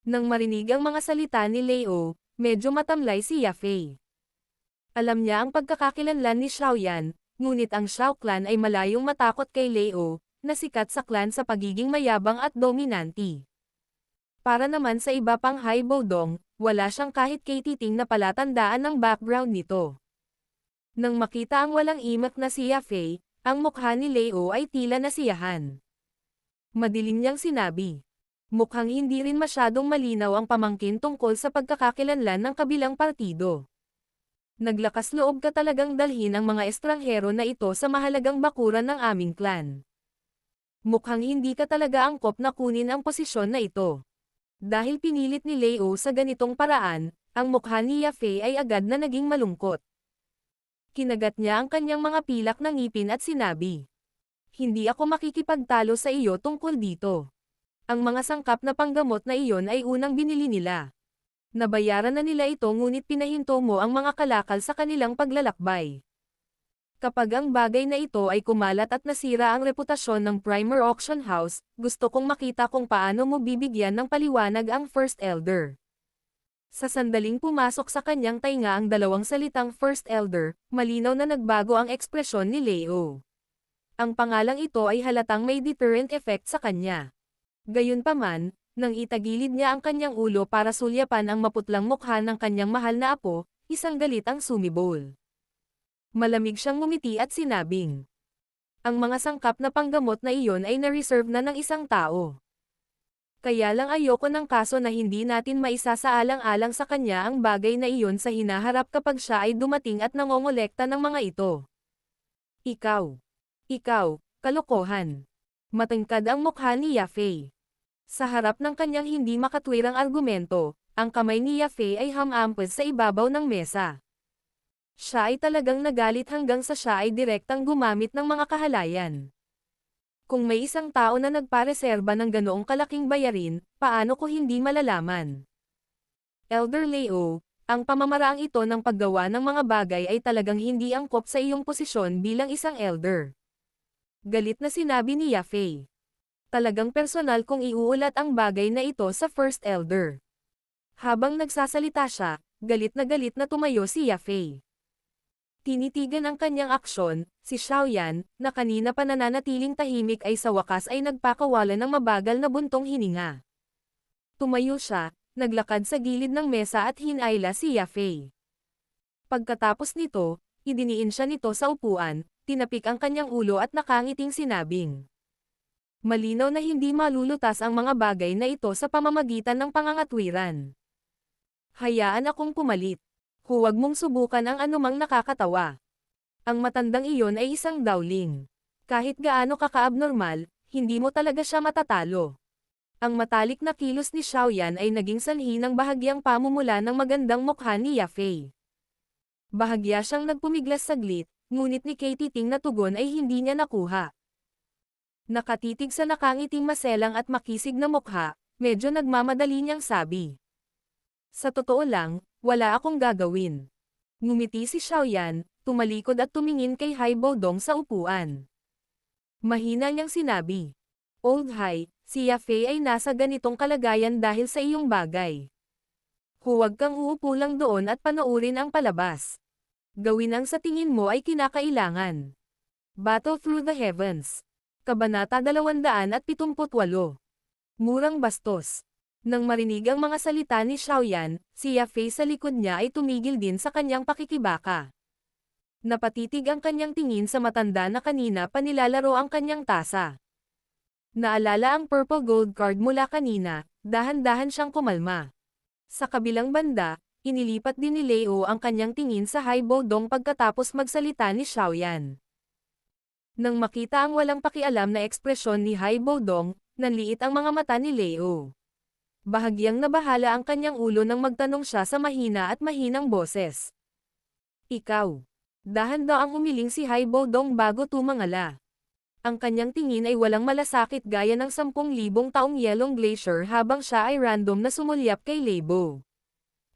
Nang marinig ang mga salita ni Leo, medyo matamlay si Yafei. Alam niya ang pagkakakilanlan ni Xiaoyan, ngunit ang Xiao clan ay malayong matakot kay Leo, na sikat sa clan sa pagiging mayabang at dominanti. Para naman sa iba pang Haibodong, wala siyang kahit katiting na palatandaan ng background nito. Nang makita ang walang imak na si Yafei, ang mukha ni Leo ay tila nasiyahan. Madilim niyang sinabi. Mukhang hindi rin masyadong malinaw ang pamangkin tungkol sa pagkakakilanlan ng kabilang partido. Naglakas loob ka talagang dalhin ang mga estranghero na ito sa mahalagang bakuran ng aming clan. Mukhang hindi ka talaga angkop na kunin ang posisyon na ito. Dahil pinilit ni Leo sa ganitong paraan, ang mukha ni Yafei ay agad na naging malungkot. Kinagat niya ang kanyang mga pilak ng ngipin at sinabi. Hindi ako makikipagtalo sa iyo tungkol dito. Ang mga sangkap na panggamot na iyon ay unang binili nila. Nabayaran na nila ito ngunit pinahinto mo ang mga kalakal sa kanilang paglalakbay. Kapag ang bagay na ito ay kumalat at nasira ang reputasyon ng Primer Auction House, gusto kong makita kung paano mo bibigyan ng paliwanag ang First Elder. Sa sandaling pumasok sa kanyang tainga ang 2 salitang First Elder, malinaw na nagbago ang ekspresyon ni Leo. Ang pangalang ito ay halatang may deterrent effect sa kanya. Gayunpaman, Nang itagilid niya ang kanyang ulo para sulyapan ang maputlang mukha ng kanyang mahal na apo, isang galit ang sumibol. Malamig siyang ngumiti at sinabing, ang mga sangkap na panggamot na iyon ay na-reserve na ng isang tao. Kaya lang ayoko ng kaso na hindi natin maisasaalang-alang sa kanya ang bagay na iyon sa hinaharap kapag siya ay dumating at nangongolekta ng mga ito. Ikaw, kalokohan. Matangkad ang mukha ni Yafei. Sa harap ng kanyang hindi makatwirang argumento, ang kamay ni Yafei ay hamampes sa ibabaw ng mesa. Siya ay talagang nagalit hanggang sa siya ay direktang gumamit ng mga kahalayan. Kung may isang tao na nagpareserba ng ganoong kalaking bayarin, paano ko hindi malalaman? Elder Leo, ang pamamaraang ito ng paggawa ng mga bagay ay talagang hindi angkop sa iyong posisyon bilang isang elder. Galit na sinabi ni Yafei. Talagang personal kung iuulat ang bagay na ito sa First Elder. Habang nagsasalita siya, galit na tumayo si Yafei. Tinitigan ang kanyang aksyon, si Xiaoyan, na kanina pa nananatiling tahimik ay sa wakas ay nagpakawala ng mabagal na buntong hininga. Tumayo siya, naglakad sa gilid ng mesa at hinayla si Yafei. Pagkatapos nito, idiniin siya nito sa upuan, tinapik ang kanyang ulo at nakangiting sinabing, malinaw na hindi malulutas ang mga bagay na ito sa pamamagitan ng pangangatwiran. Hayaan akong pumalit. Huwag mong subukan ang anumang nakakatawa. Ang matandang iyon ay isang dowling. Kahit gaano kaka-abnormal, hindi mo talaga siya matatalo. Ang matalik na kilos ni Xiaoyan ay naging sanhi ng bahagyang pamumula ng magandang mukha ni Yafei. Bahagya siyang nagpumiglas saglit, ngunit ni Katie Ting na tugon ay hindi niya nakuha. Nakatitig sa nakangiting maselang at makisig na mukha, medyo nagmamadali niyang sabi. Sa totoo lang, wala akong gagawin. Ngumiti si Xiaoyan, tumalikod at tumingin kay Hai Baodong sa upuan. Mahina niyang sinabi. Old Hai, si Yafei ay nasa ganitong kalagayan dahil sa iyong bagay. Huwag kang uupo lang doon at panoorin ang palabas. Gawin ang sa tingin mo ay kinakailangan. Battle Through the Heavens. Kabanata 278. Murang bastos. Nang marinig ang mga salita ni Xiaoyan, si Yafei sa likod niya ay tumigil din sa kanyang pakikibaka. Napatitig ang kanyang tingin sa matanda na kanina pa nilalaro ang kanyang tasa. Naalala ang purple gold card mula kanina, dahan-dahan siyang kumalma. Sa kabilang banda, inilipat din ni Leo ang kanyang tingin sa Hai Baodong pagkatapos magsalita ni Xiaoyan. Nang makita ang walang pakialam na ekspresyon ni Hai Baodong, nanliit ang mga mata ni Leo. Bahagyang nabahala ang kanyang ulo nang magtanong siya sa mahina at mahinang boses. Ikaw. Dahan-daang umiling si Hai Baodong bago tumangala. Ang kanyang tingin ay walang malasakit gaya ng 10,000 taong Yelong Glacier habang siya ay random na sumulyap kay Lebo.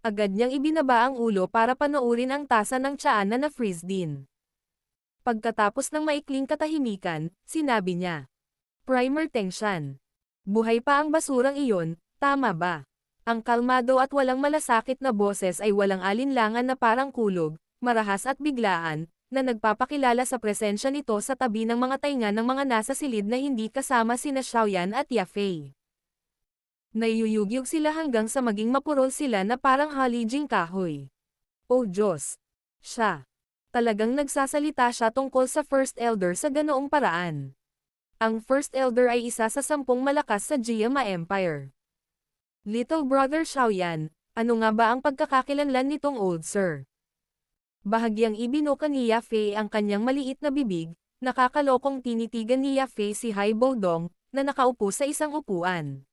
Agad niyang ibinaba ang ulo para panoorin ang tasa ng tiyaan na na-freeze din. Pagkatapos ng maikling katahimikan, sinabi niya. Primer Tengshan. Buhay pa ang basurang iyon, tama ba? Ang kalmado at walang malasakit na boses ay walang alinlangan na parang kulog, marahas at biglaan, na nagpapakilala sa presensya nito sa tabi ng mga tainga ng mga nasa silid na hindi kasama sina Xiaoyan at Yafei. Naiyuyugyug sila hanggang sa maging mapurol sila na parang halijing kahoy. Oh Diyos! Siya! Talagang nagsasalita siya tungkol sa First Elder sa ganoong paraan. Ang First Elder ay isa sa 10 malakas sa Jiama Empire. Little Brother Xiaoyan, ano nga ba ang pagkakakilanlan nitong old sir? Bahagyang ibinuka ni Yafei ang kanyang maliit na bibig, nakakalokong tinitigan ni Yafei si Hai Baodong, na nakaupo sa isang upuan.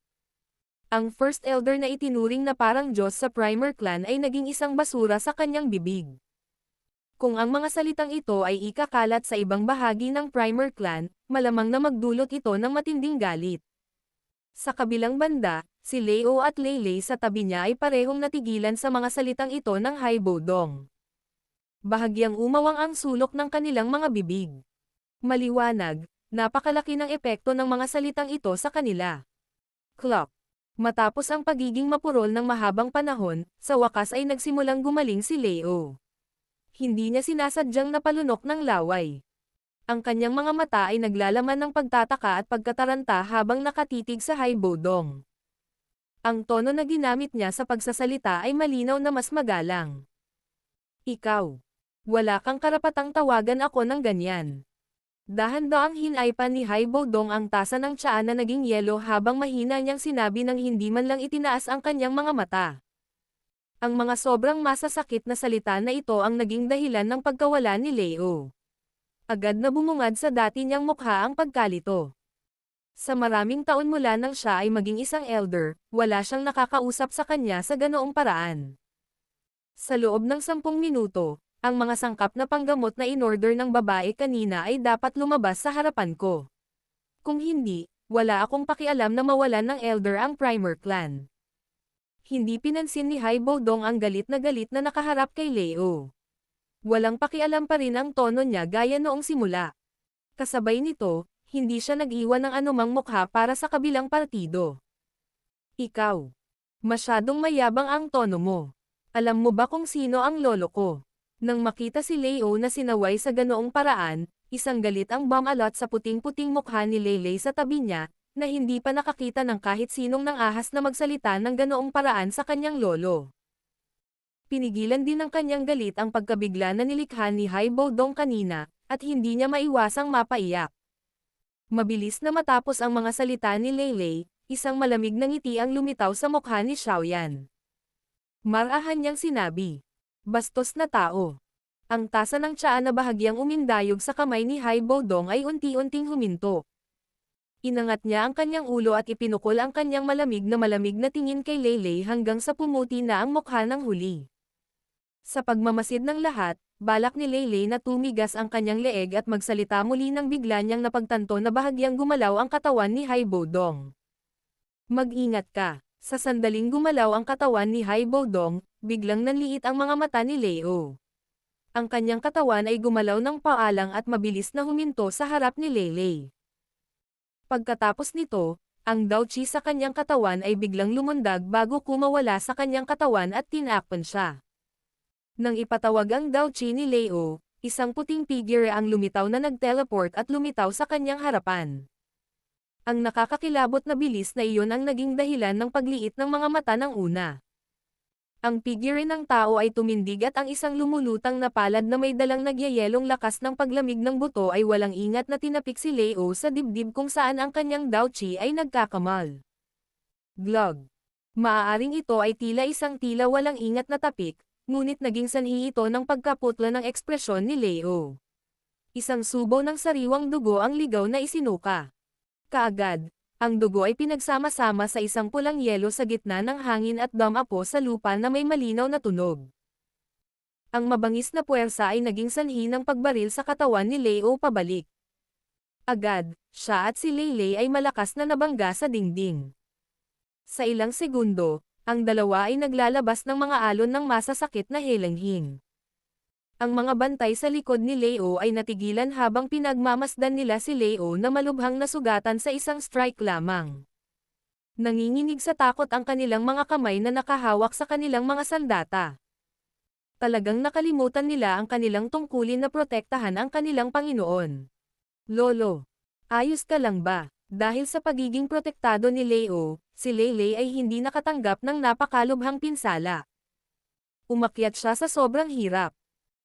Ang First Elder na itinuring na parang Diyos sa Primer Clan ay naging isang basura sa kanyang bibig. Kung ang mga salitang ito ay ikakalat sa ibang bahagi ng Primer Clan, malamang na magdulot ito ng matinding galit. Sa kabilang banda, si Leo at Leylay sa tabi niya ay parehong natigilan sa mga salitang ito ng Hai Baodong. Bahagyang umawang ang sulok ng kanilang mga bibig. Maliwanag, napakalaki ng epekto ng mga salitang ito sa kanila. Clock. Matapos ang pagiging mapurol ng mahabang panahon, sa wakas ay nagsimulang gumaling si Leo. Hindi niya sinasadyang napalunok ng laway. Ang kanyang mga mata ay naglalaman ng pagtataka at pagkataranta habang nakatitig sa Hai Baodong. Ang tono na ginamit niya sa pagsasalita ay malinaw na mas magalang. Ikaw. Wala kang karapatang tawagan ako ng ganyan. Dahan-daang hinaypan ni Haibodong ang tasa ng tsaa na naging yelo habang mahina niyang sinabi nang hindi man lang itinaas ang kanyang mga mata. Ang mga sobrang masasakit na salita na ito ang naging dahilan ng pagkawala ni Leo. Agad na bumungad sa dati niyang mukha ang pagkalito. Sa maraming taon mula nang siya ay maging isang elder, wala siyang nakakausap sa kanya sa ganoong paraan. Sa loob ng 10 minuto, ang mga sangkap na panggamot na inorder ng babae kanina ay dapat lumabas sa harapan ko. Kung hindi, wala akong pakialam na mawalan ng elder ang Primer Clan. Hindi pinansin ni Haibodong ang galit na nakaharap kay Leo. Walang pakialam pa rin ang tono niya gaya noong simula. Kasabay nito, hindi siya nag-iwan ng anumang mukha para sa kabilang partido. Ikaw. Masyadong mayabang ang tono mo. Alam mo ba kung sino ang lolo ko? Nang makita si Leo na sinaway sa ganoong paraan, isang galit ang bumalot sa puting-puting mukha ni Leyley sa tabi niya, na hindi pa nakakita ng kahit sinong nang ahas na magsalita ng ganoong paraan sa kanyang lolo. Pinigilan din ng kanyang galit ang pagkabigla na nilikha ni Haibodong kanina, at hindi niya maiwasang mapaiyak. Mabilis na matapos ang mga salita ni Leyley, isang malamig na ngiti ang lumitaw sa mukha ni Xiaoyan. Marahan niyang sinabi. Bastos na tao. Ang tasa ng tsaa na bahagyang umindayog sa kamay ni Haibodong ay unti-unting huminto. Inangat niya ang kanyang ulo at ipinukol ang kanyang malamig na tingin kay Leyley hanggang sa pumuti na ang mukha ng huli. Sa pagmamasid ng lahat, balak ni Leyley na tumigas ang kanyang leeg at magsalita muli nang bigla niyang napagtanto na bahagyang gumalaw ang katawan ni Haibodong. Mag-ingat ka. Sa sandaling gumalaw ang katawan ni Haibodong, biglang nanliit ang mga mata ni Leo. Ang kanyang katawan ay gumalaw ng paalang at mabilis na huminto sa harap ni Leyley. Pagkatapos nito, ang Daochi sa kanyang katawan ay biglang lumundag bago kumawala sa kanyang katawan at tinakpan siya. Nang ipatawag ang Daochi ni Leo, isang puting figure ang lumitaw na nag-teleport at lumitaw sa kanyang harapan. Ang nakakakilabot na bilis na iyon ang naging dahilan ng pagliit ng mga mata ng una. Ang figure ng tao ay tumindig at ang isang lumulutang na palad na may dalang nagyayelong lakas ng paglamig ng buto ay walang ingat na tinapik si Leo sa dibdib kung saan ang kanyang Daochi ay nagkakamal. Glug. Maaaring ito ay tila walang ingat na tapik, ngunit naging sanhi ito ng pagkaputla ng ekspresyon ni Leo. Isang subo ng sariwang dugo ang ligaw na isinuka. Kaagad, ang dugo ay pinagsama-sama sa isang pulang yelo sa gitna ng hangin at dumapo sa lupa na may malinaw na tunog. Ang mabangis na puwersa ay naging sanhi ng pagbaril sa katawan ni Leo pabalik. Agad, siya at si Leyley ay malakas na nabangga sa dingding. Sa ilang segundo, ang dalawa ay naglalabas ng mga alon ng masasakit na helenghing. Ang mga bantay sa likod ni Leo ay natigilan habang pinagmamasdan nila si Leo na malubhang nasugatan sa isang strike lamang. Nanginginig sa takot ang kanilang mga kamay na nakahawak sa kanilang mga sandata. Talagang nakalimutan nila ang kanilang tungkulin na protektahan ang kanilang Panginoon. Lolo, ayos ka lang ba? Dahil sa pagiging protektado ni Leo, si Leyley ay hindi nakatanggap ng napakalubhang pinsala. Umakyat siya sa sobrang hirap.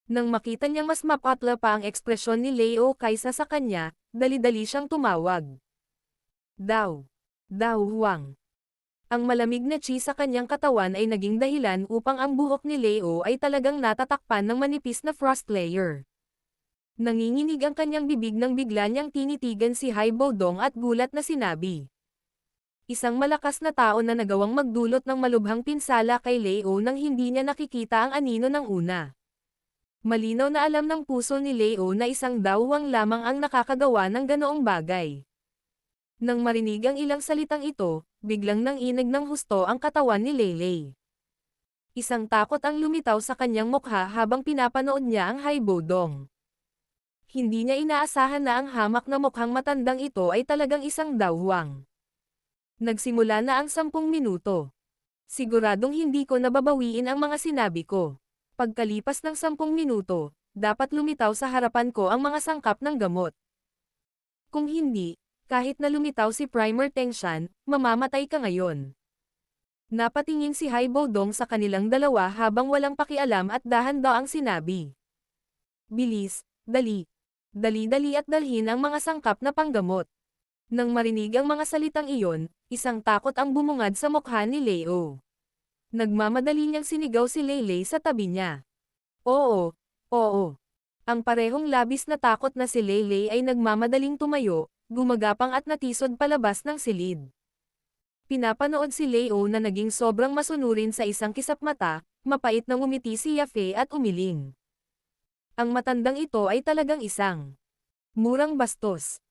Nang makita niyang mas mapatla pa ang ekspresyon ni Leo kaysa sa kanya, dali-dali siyang tumawag. Daw. Daw Huang. Ang malamig na chi sa kanyang katawan ay naging dahilan upang ang buhok ni Leo ay talagang natatakpan ng manipis na frost layer. Nanginginig ang kanyang bibig nang bigla niyang tinitigan si Haibodong at gulat na sinabi. Isang malakas na tao na nagawang magdulot ng malubhang pinsala kay Leo nang hindi niya nakikita ang anino ng una. Malinaw na alam ng puso ni Leo na isang dawang lamang ang nakakagawa ng ganoong bagay. Nang marinig ang ilang salitang ito, biglang nanginig ng husto ang katawan ni Leyley. Isang takot ang lumitaw sa kanyang mukha habang pinapanood niya ang Haibodong. Hindi niya inaasahan na ang hamak na mukhang matandang ito ay talagang isang dawang. Nagsimula na ang 10 minuto. Siguradong hindi ko nababawiin ang mga sinabi ko. Pagkalipas ng 10 minuto, dapat lumitaw sa harapan ko ang mga sangkap ng gamot. Kung hindi, kahit na lumitaw si Primer Tengshan, mamamatay ka ngayon. Napatingin si Haibodong sa kanilang dalawa habang walang pakialam at dahan-daang sinabi. Bilis, dali. Dali-dali at dalhin ang mga sangkap na panggamot. Nang marinig ang mga salitang iyon, isang takot ang bumungad sa mukha ni Leo. Nagmamadali niyang sinigaw si Leylay sa tabi niya. Oo, oo. Ang parehong labis na takot na si Leylay ay nagmamadaling tumayo, gumagapang at natisod palabas ng silid. Pinapanood si Leo na naging sobrang masunurin sa isang kisap mata, mapait na ngumiti si Yafe at umiling. Ang matandang ito ay talagang isang murang bastos.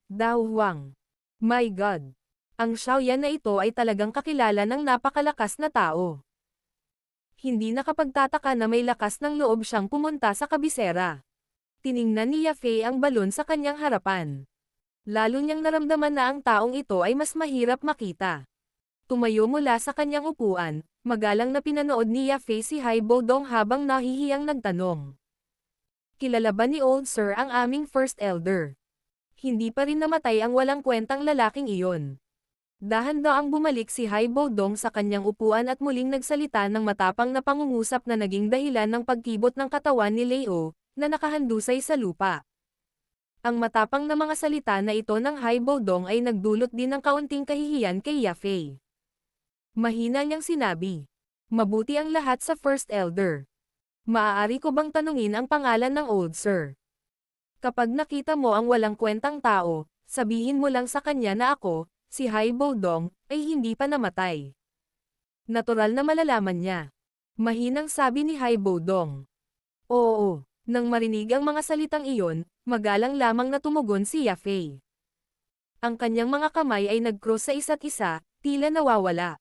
Dao Huang. My God. Ang Xiaoyan na ito ay talagang kakilala ng napakalakas na tao. Hindi nakapagtataka na may lakas ng loob siyang pumunta sa kabisera. Tiningnan ni Yafe ang balon sa kanyang harapan. Lalo niyang naramdaman na ang taong ito ay mas mahirap makita. Tumayo mula sa kanyang upuan, magalang na pinanood ni Yafe si Haibodong habang nahihiyang nagtanong. Kilala ba ni Old Sir ang aming First Elder? Hindi pa rin namatay ang walang kwentang lalaking iyon. Dahan-daang bumalik si Haibodong sa kanyang upuan at muling nagsalita ng matapang na pangungusap na naging dahilan ng pagkibot ng katawan ni Leo, na nakahandusay sa lupa. Ang matapang na mga salita na ito ng Haibodong ay nagdulot din ng kaunting kahihiyan kay Yafe. Mahina niyang sinabi. Mabuti ang lahat sa First Elder. Maaari ko bang tanungin ang pangalan ng Old Sir? Kapag nakita mo ang walang kwentang tao, sabihin mo lang sa kanya na ako, si Haibodong, ay hindi pa namatay. Natural na malalaman niya. Mahinang sabi ni Haibodong. Oo, nang marinig ang mga salitang iyon, magalang lamang na tumugon si Yafe. Ang kanyang mga kamay ay nag-cross sa isa't isa, tila nawawala.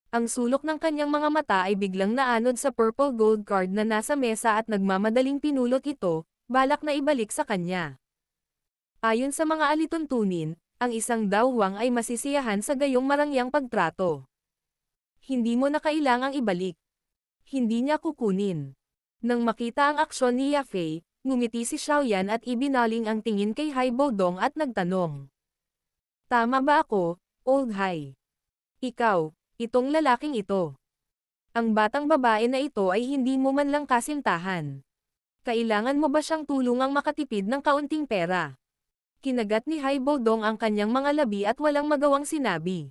Ang sulok ng kanyang mga mata ay biglang naanod sa purple gold card na nasa mesa at nagmamadaling pinulot ito, balak na ibalik sa kanya. Ayon sa mga alituntunin, ang isang Dao Huang ay masisiyahan sa gayong marangyang pagtrato. Hindi mo na kailangang ibalik. Hindi niya kukunin. Nang makita ang aksyon ni Yafe, ngumiti si Xiaoyan at ibinaling ang tingin kay Haibodong at nagtanong. Tama ba ako, Old Hai? Ikaw, itong lalaking ito. Ang batang babae na ito ay hindi mo man lang kasintahan. Kailangan mo ba siyang tulungang makatipid ng kaunting pera? Kinagat ni Haibodong ang kanyang mga labi at walang magawang sinabi.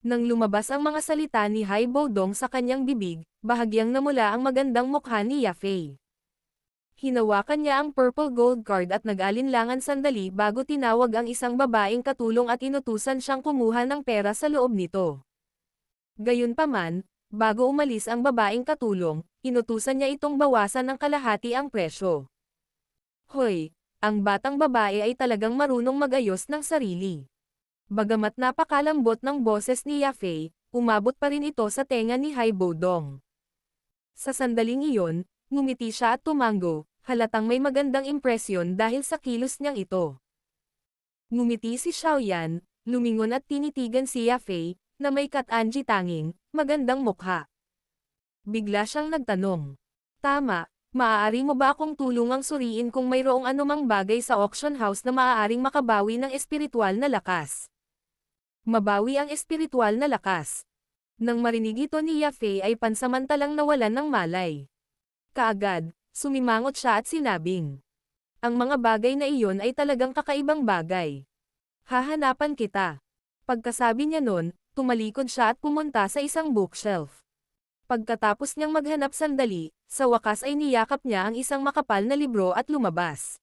Nang lumabas ang mga salita ni Haibodong sa kanyang bibig, bahagyang namula ang magandang mukha ni Yafe. Hinawakan niya ang purple gold card at nag-alinlangan sandali bago tinawag ang isang babaeng katulong at inutusan siyang kumuha ng pera sa loob nito. Gayunpaman, bago umalis ang babaeng katulong, inutusan niya itong bawasan ng kalahati ang presyo. Hoy, ang batang babae ay talagang marunong mag-ayos ng sarili. Bagamat napakalambot ng boses ni Yafe, umabot pa rin ito sa tenga ni Haibodong. Sa sandaling iyon, ngumiti siya at tumango, halatang may magandang impresyon dahil sa kilos niyang ito. Ngumiti si Xiaoyan, lumingon at tinitigan si Yafe, na may katanji tanging, magandang mukha. Bigla siyang nagtanong. Tama, maaari mo ba akong tulungang suriin kung mayroong anumang bagay sa auction house na maaaring makabawi ng espiritual na lakas? Mabawi ang espiritual na lakas. Nang marinig ito ni Yafe ay pansamantalang nawalan ng malay. Kaagad, sumimangot siya at sinabing. Ang mga bagay na iyon ay talagang kakaibang bagay. Hahanapan kita. Pagkasabi niya nun, tumalikod siya at pumunta sa isang bookshelf. Pagkatapos niyang maghanap sandali, sa wakas ay niyakap niya ang isang makapal na libro at lumabas.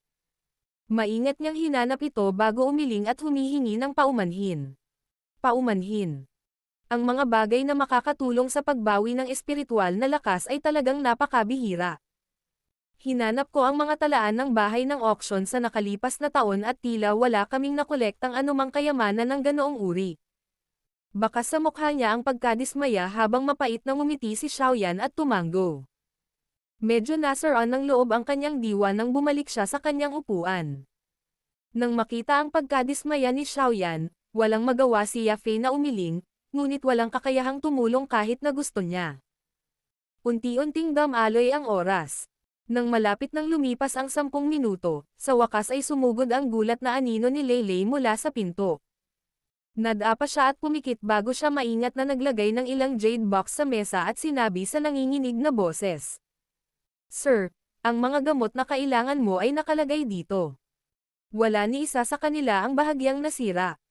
Maingat niyang hinanap ito bago umiling at humihingi ng paumanhin. Paumanhin. Ang mga bagay na makakatulong sa pagbawi ng espiritual na lakas ay talagang napakabihira. Hinanap ko ang mga talaan ng bahay ng auction sa nakalipas na taon at tila wala kaming nakolektang anumang kayamanan ng ganoong uri. Baka sa mukha niya ang pagkadismaya habang mapait na ngumiti si Xiaoyan at tumango. Medyo nasaraan ng loob ang kanyang diwa nang bumalik siya sa kanyang upuan. Nang makita ang pagkadismaya ni Xiaoyan, walang magawa si Yafe na umiling, ngunit walang kakayahang tumulong kahit na gusto niya. Unti-unting damaloy ang oras. Nang malapit nang lumipas ang 10 minuto, sa wakas ay sumugod ang gulat na anino ni Leylay mula sa pinto. Nadapa siya at pumikit bago siya maingat na naglagay ng ilang jade box sa mesa at sinabi sa nanginginig na boses. Sir, ang mga gamot na kailangan mo ay nakalagay dito. Wala ni isa sa kanila ang bahagyang nasira.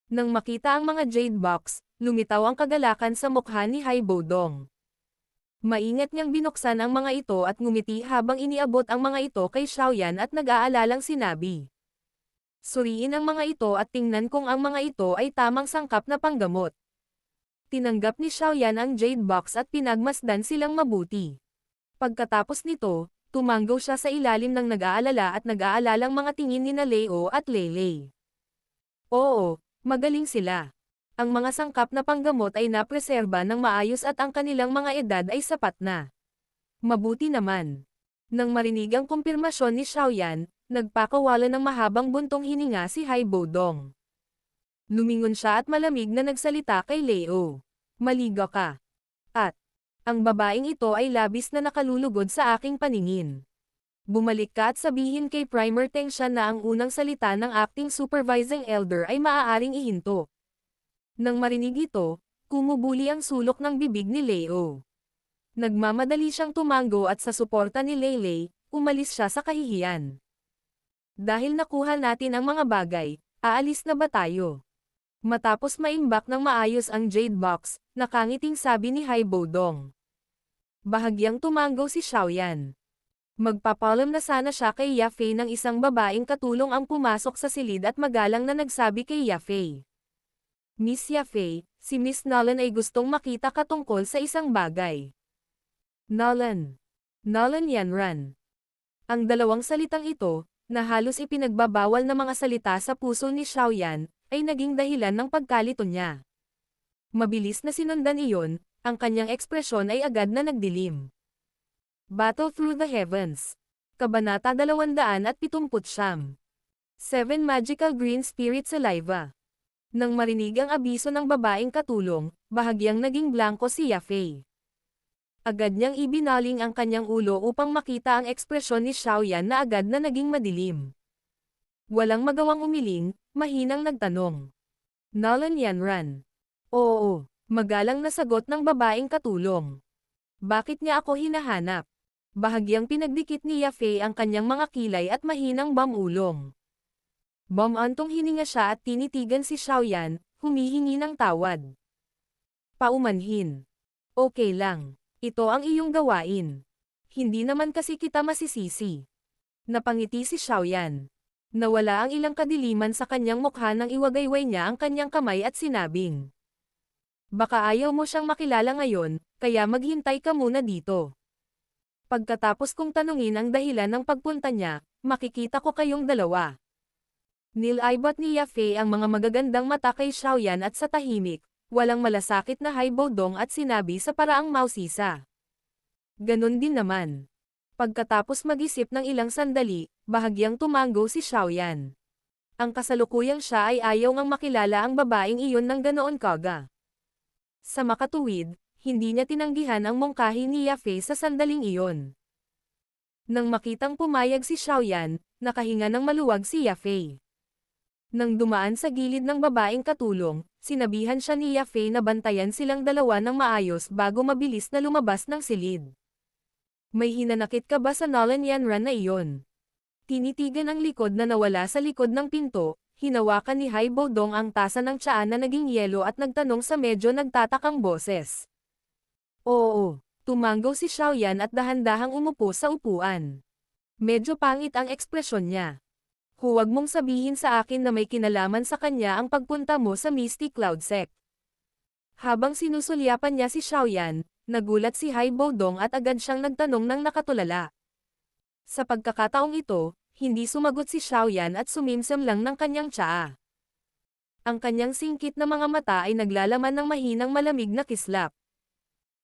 Nang makita ang mga jade box, lumitaw ang kagalakan sa mukha ni Hai Bodong. Maingat niyang binuksan ang mga ito at ngumiti habang iniabot ang mga ito kay Xiaoyan at nag-aalalang sinabi. Suriin ang mga ito at tingnan kung ang mga ito ay tamang sangkap na panggamot. Tinanggap ni Xiaoyan ang jade box at pinagmasdan silang mabuti. Pagkatapos nito, tumanggaw siya sa ilalim ng nag-aalala at nag-aalalang mga tingin ni Leo at Leyley. Oo, magaling sila. Ang mga sangkap na panggamot ay napreserba ng maayos at ang kanilang mga edad ay sapat na. Mabuti naman. Nang marinig ang kumpirmasyon ni Xiaoyan, nagpakawala ng mahabang buntong hininga si Hai Bodong. Lumingon siya at malamig na nagsalita kay Leo. Maligaw ka. At, ang babaeng ito ay labis na nakalulugod sa aking paningin. Bumalik ka at sabihin kay Primer Tengshan na ang unang salita ng acting supervising elder ay maaaring ihinto. Nang marinig ito, kumubuli ang sulok ng bibig ni Leo. Nagmamadali siyang tumango at sa suporta ni Leyley, umalis siya sa kahihiyan. Dahil nakuha natin ang mga bagay, aalis na ba tayo? Matapos maimbak ng maayos ang jade box, nakangiting sabi ni Hai Bodong. Bahagyang tumango si Xiaoyan. Magpapalam na sana siya kay Yafei ng isang babaeng katulong ang pumasok sa silid at magalang na nagsabi kay Yafei. Miss Yafei, si Miss Nolan ay gustong makita ka tungkol sa isang bagay. Nolan. Nolan Yanran. Ang dalawang salitang ito, na halos ipinagbabawal na mga salita sa puso ni Xiaoyan, ay naging dahilan ng pagkalito niya. Mabilis na sinundan iyon, ang kanyang ekspresyon ay agad na nagdilim. Battle Through the Heavens. Kabanata 279. 7 Magical Green Spirit Saliva. Nang marinig ang abiso ng babaeng katulong, bahagyang naging blanko si Yafei. Agad niyang ibinaling ang kanyang ulo upang makita ang ekspresyon ni Xiaoyan na agad na naging madilim. Walang magawang umiling, mahinang nagtanong. Nolan Yanran. Oo, magalang na sagot ng babaeng katulong. Bakit niya ako hinahanap? Bahagyang pinagdikit ni Yafei ang kanyang mga kilay at mahinang bamulong. Bamantong hininga siya at tinitigan si Xiaoyan, humihingi ng tawad. Paumanhin. Okay lang. Ito ang iyong gawain. Hindi naman kasi kita masisisi. Napangiti si Xiaoyan. Nawala ang ilang kadiliman sa kanyang mukha nang iwagayway niya ang kanyang kamay at sinabing. Baka ayaw mo siyang makilala ngayon, kaya maghintay ka muna dito. Pagkatapos kong tanungin ang dahilan ng pagpunta niya, makikita ko kayong dalawa. Nilaybot ni Yafei ang mga magagandang mata kay Xiaoyan at sa tahimik, walang malasakit na Hai Bodong at sinabi sa paraang mausisa. Ganon din naman. Pagkatapos mag-isip ng ilang sandali, bahagyang tumango si Xiaoyan. Ang kasalukuyang siya ay ayaw ngang makilala ang babaeng iyon ng ganoon kaga. Sa makatuwid, hindi niya tinanggihan ang mungkahi ni Yafei sa sandaling iyon. Nang makitang pumayag si Xiaoyan, nakahinga ng maluwag si Yafei. Nang dumaan sa gilid ng babaeng katulong, sinabihan siya ni Yafei na bantayan silang dalawa ng maayos bago mabilis na lumabas ng silid. May hinanakit ka ba sa Nolan Yanran na iyon? Tinitigan ang likod na nawala sa likod ng pinto, hinawakan ni Hai Bodong ang tasa ng tsaa na naging yelo at nagtanong sa medyo nagtatakang boses. Oo, tumanggaw si Xiaoyan at dahan-dahang umupo sa upuan. Medyo pangit ang ekspresyon niya. Huwag mong sabihin sa akin na may kinalaman sa kanya ang pagpunta mo sa Misty Cloud Sect. Habang sinusulyapan niya si Xiaoyan, nagulat si Hai Bodong at agad siyang nagtanong ng nakatulala. Sa pagkakataong ito, hindi sumagot si Xiaoyan at sumimsam lang ng kanyang tsaa. Ang kanyang singkit na mga mata ay naglalaman ng mahinang malamig na kislap.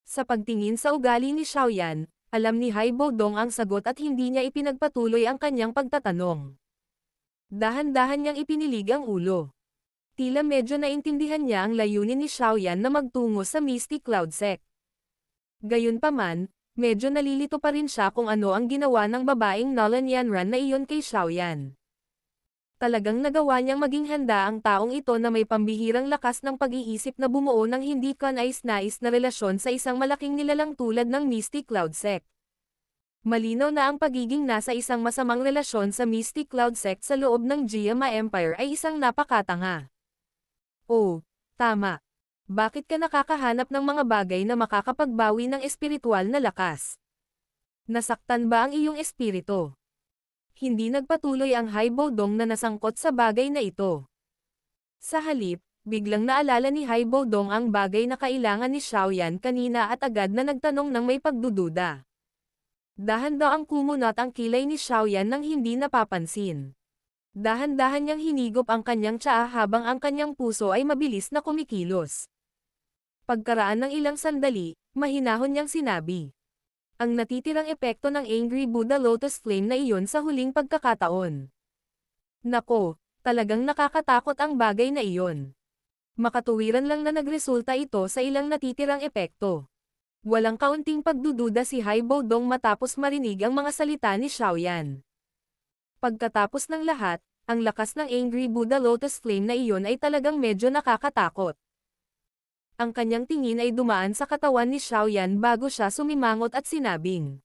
Sa pagtingin sa ugali ni Xiaoyan, alam ni Hai Bodong ang sagot at hindi niya ipinagpatuloy ang kanyang pagtatanong. Dahan-dahan niyang ipinilig ang ulo. Tila medyo naintindihan niya ang layunin ni Xiaoyan na magtungo sa Misty Cloud Sect. Gayunpaman, medyo nalilito pa rin siya kung ano ang ginawa ng babaeng Nolan Yanran na iyon kay Xiaoyan. Talagang nagawa niyang maging handa ang taong ito na may pambihirang lakas ng pag-iisip na bumuo ng hindi kanais-nais na relasyon sa isang malaking nilalang tulad ng Misty Cloud Sect. Malinaw na ang pagiging nasa isang masamang relasyon sa Misty Cloud Sect sa loob ng Giama Empire ay isang napakatanga. Oh, tama. Bakit ka nakakahanap ng mga bagay na makakapagbawi ng espiritual na lakas? Nasaktan ba ang iyong espiritu? Hindi nagpatuloy ang Haibodong na nasangkot sa bagay na ito. Sa halip, biglang naalala ni Haibodong ang bagay na kailangan ni Xiaoyan kanina at agad na nagtanong ng may pagdududa. Dahan daw ang kumunot ang kilay ni Xiaoyan nang hindi napapansin. Dahan-dahan niyang hinigop ang kanyang tsaa habang ang kanyang puso ay mabilis na kumikilos. Pagkaraan ng ilang sandali, mahinahon niyang sinabi. Ang natitirang epekto ng Angry Buddha Lotus Flame na iyon sa huling pagkakataon. Nako, talagang nakakatakot ang bagay na iyon. Makatuwiran lang na nagresulta ito sa ilang natitirang epekto. Walang kaunting pagdududa si Haibodong matapos marinig ang mga salita ni Xiaoyan. Pagkatapos ng lahat, ang lakas ng Angry Buddha Lotus Flame na iyon ay talagang medyo nakakatakot. Ang kanyang tingin ay dumaan sa katawan ni Xiaoyan bago siya sumimangot at sinabing,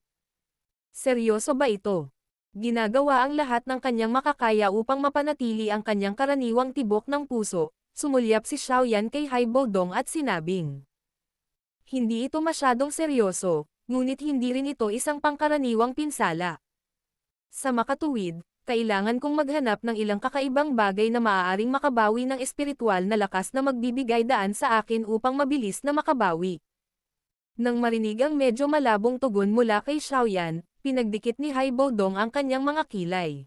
seryoso ba ito? Ginagawa ang lahat ng kanyang makakaya upang mapanatili ang kanyang karaniwang tibok ng puso, sumulyap si Xiaoyan kay Haibodong at sinabing, hindi ito masyadong seryoso, ngunit hindi rin ito isang pangkaraniwang pinsala. Sa makatuwid, kailangan kong maghanap ng ilang kakaibang bagay na maaaring makabawi ng espiritual na lakas na magbibigay daan sa akin upang mabilis na makabawi. Nang marinig ang medyo malabong tugon mula kay Xiaoyan, pinagdikit ni Haibodong ang kanyang mga kilay.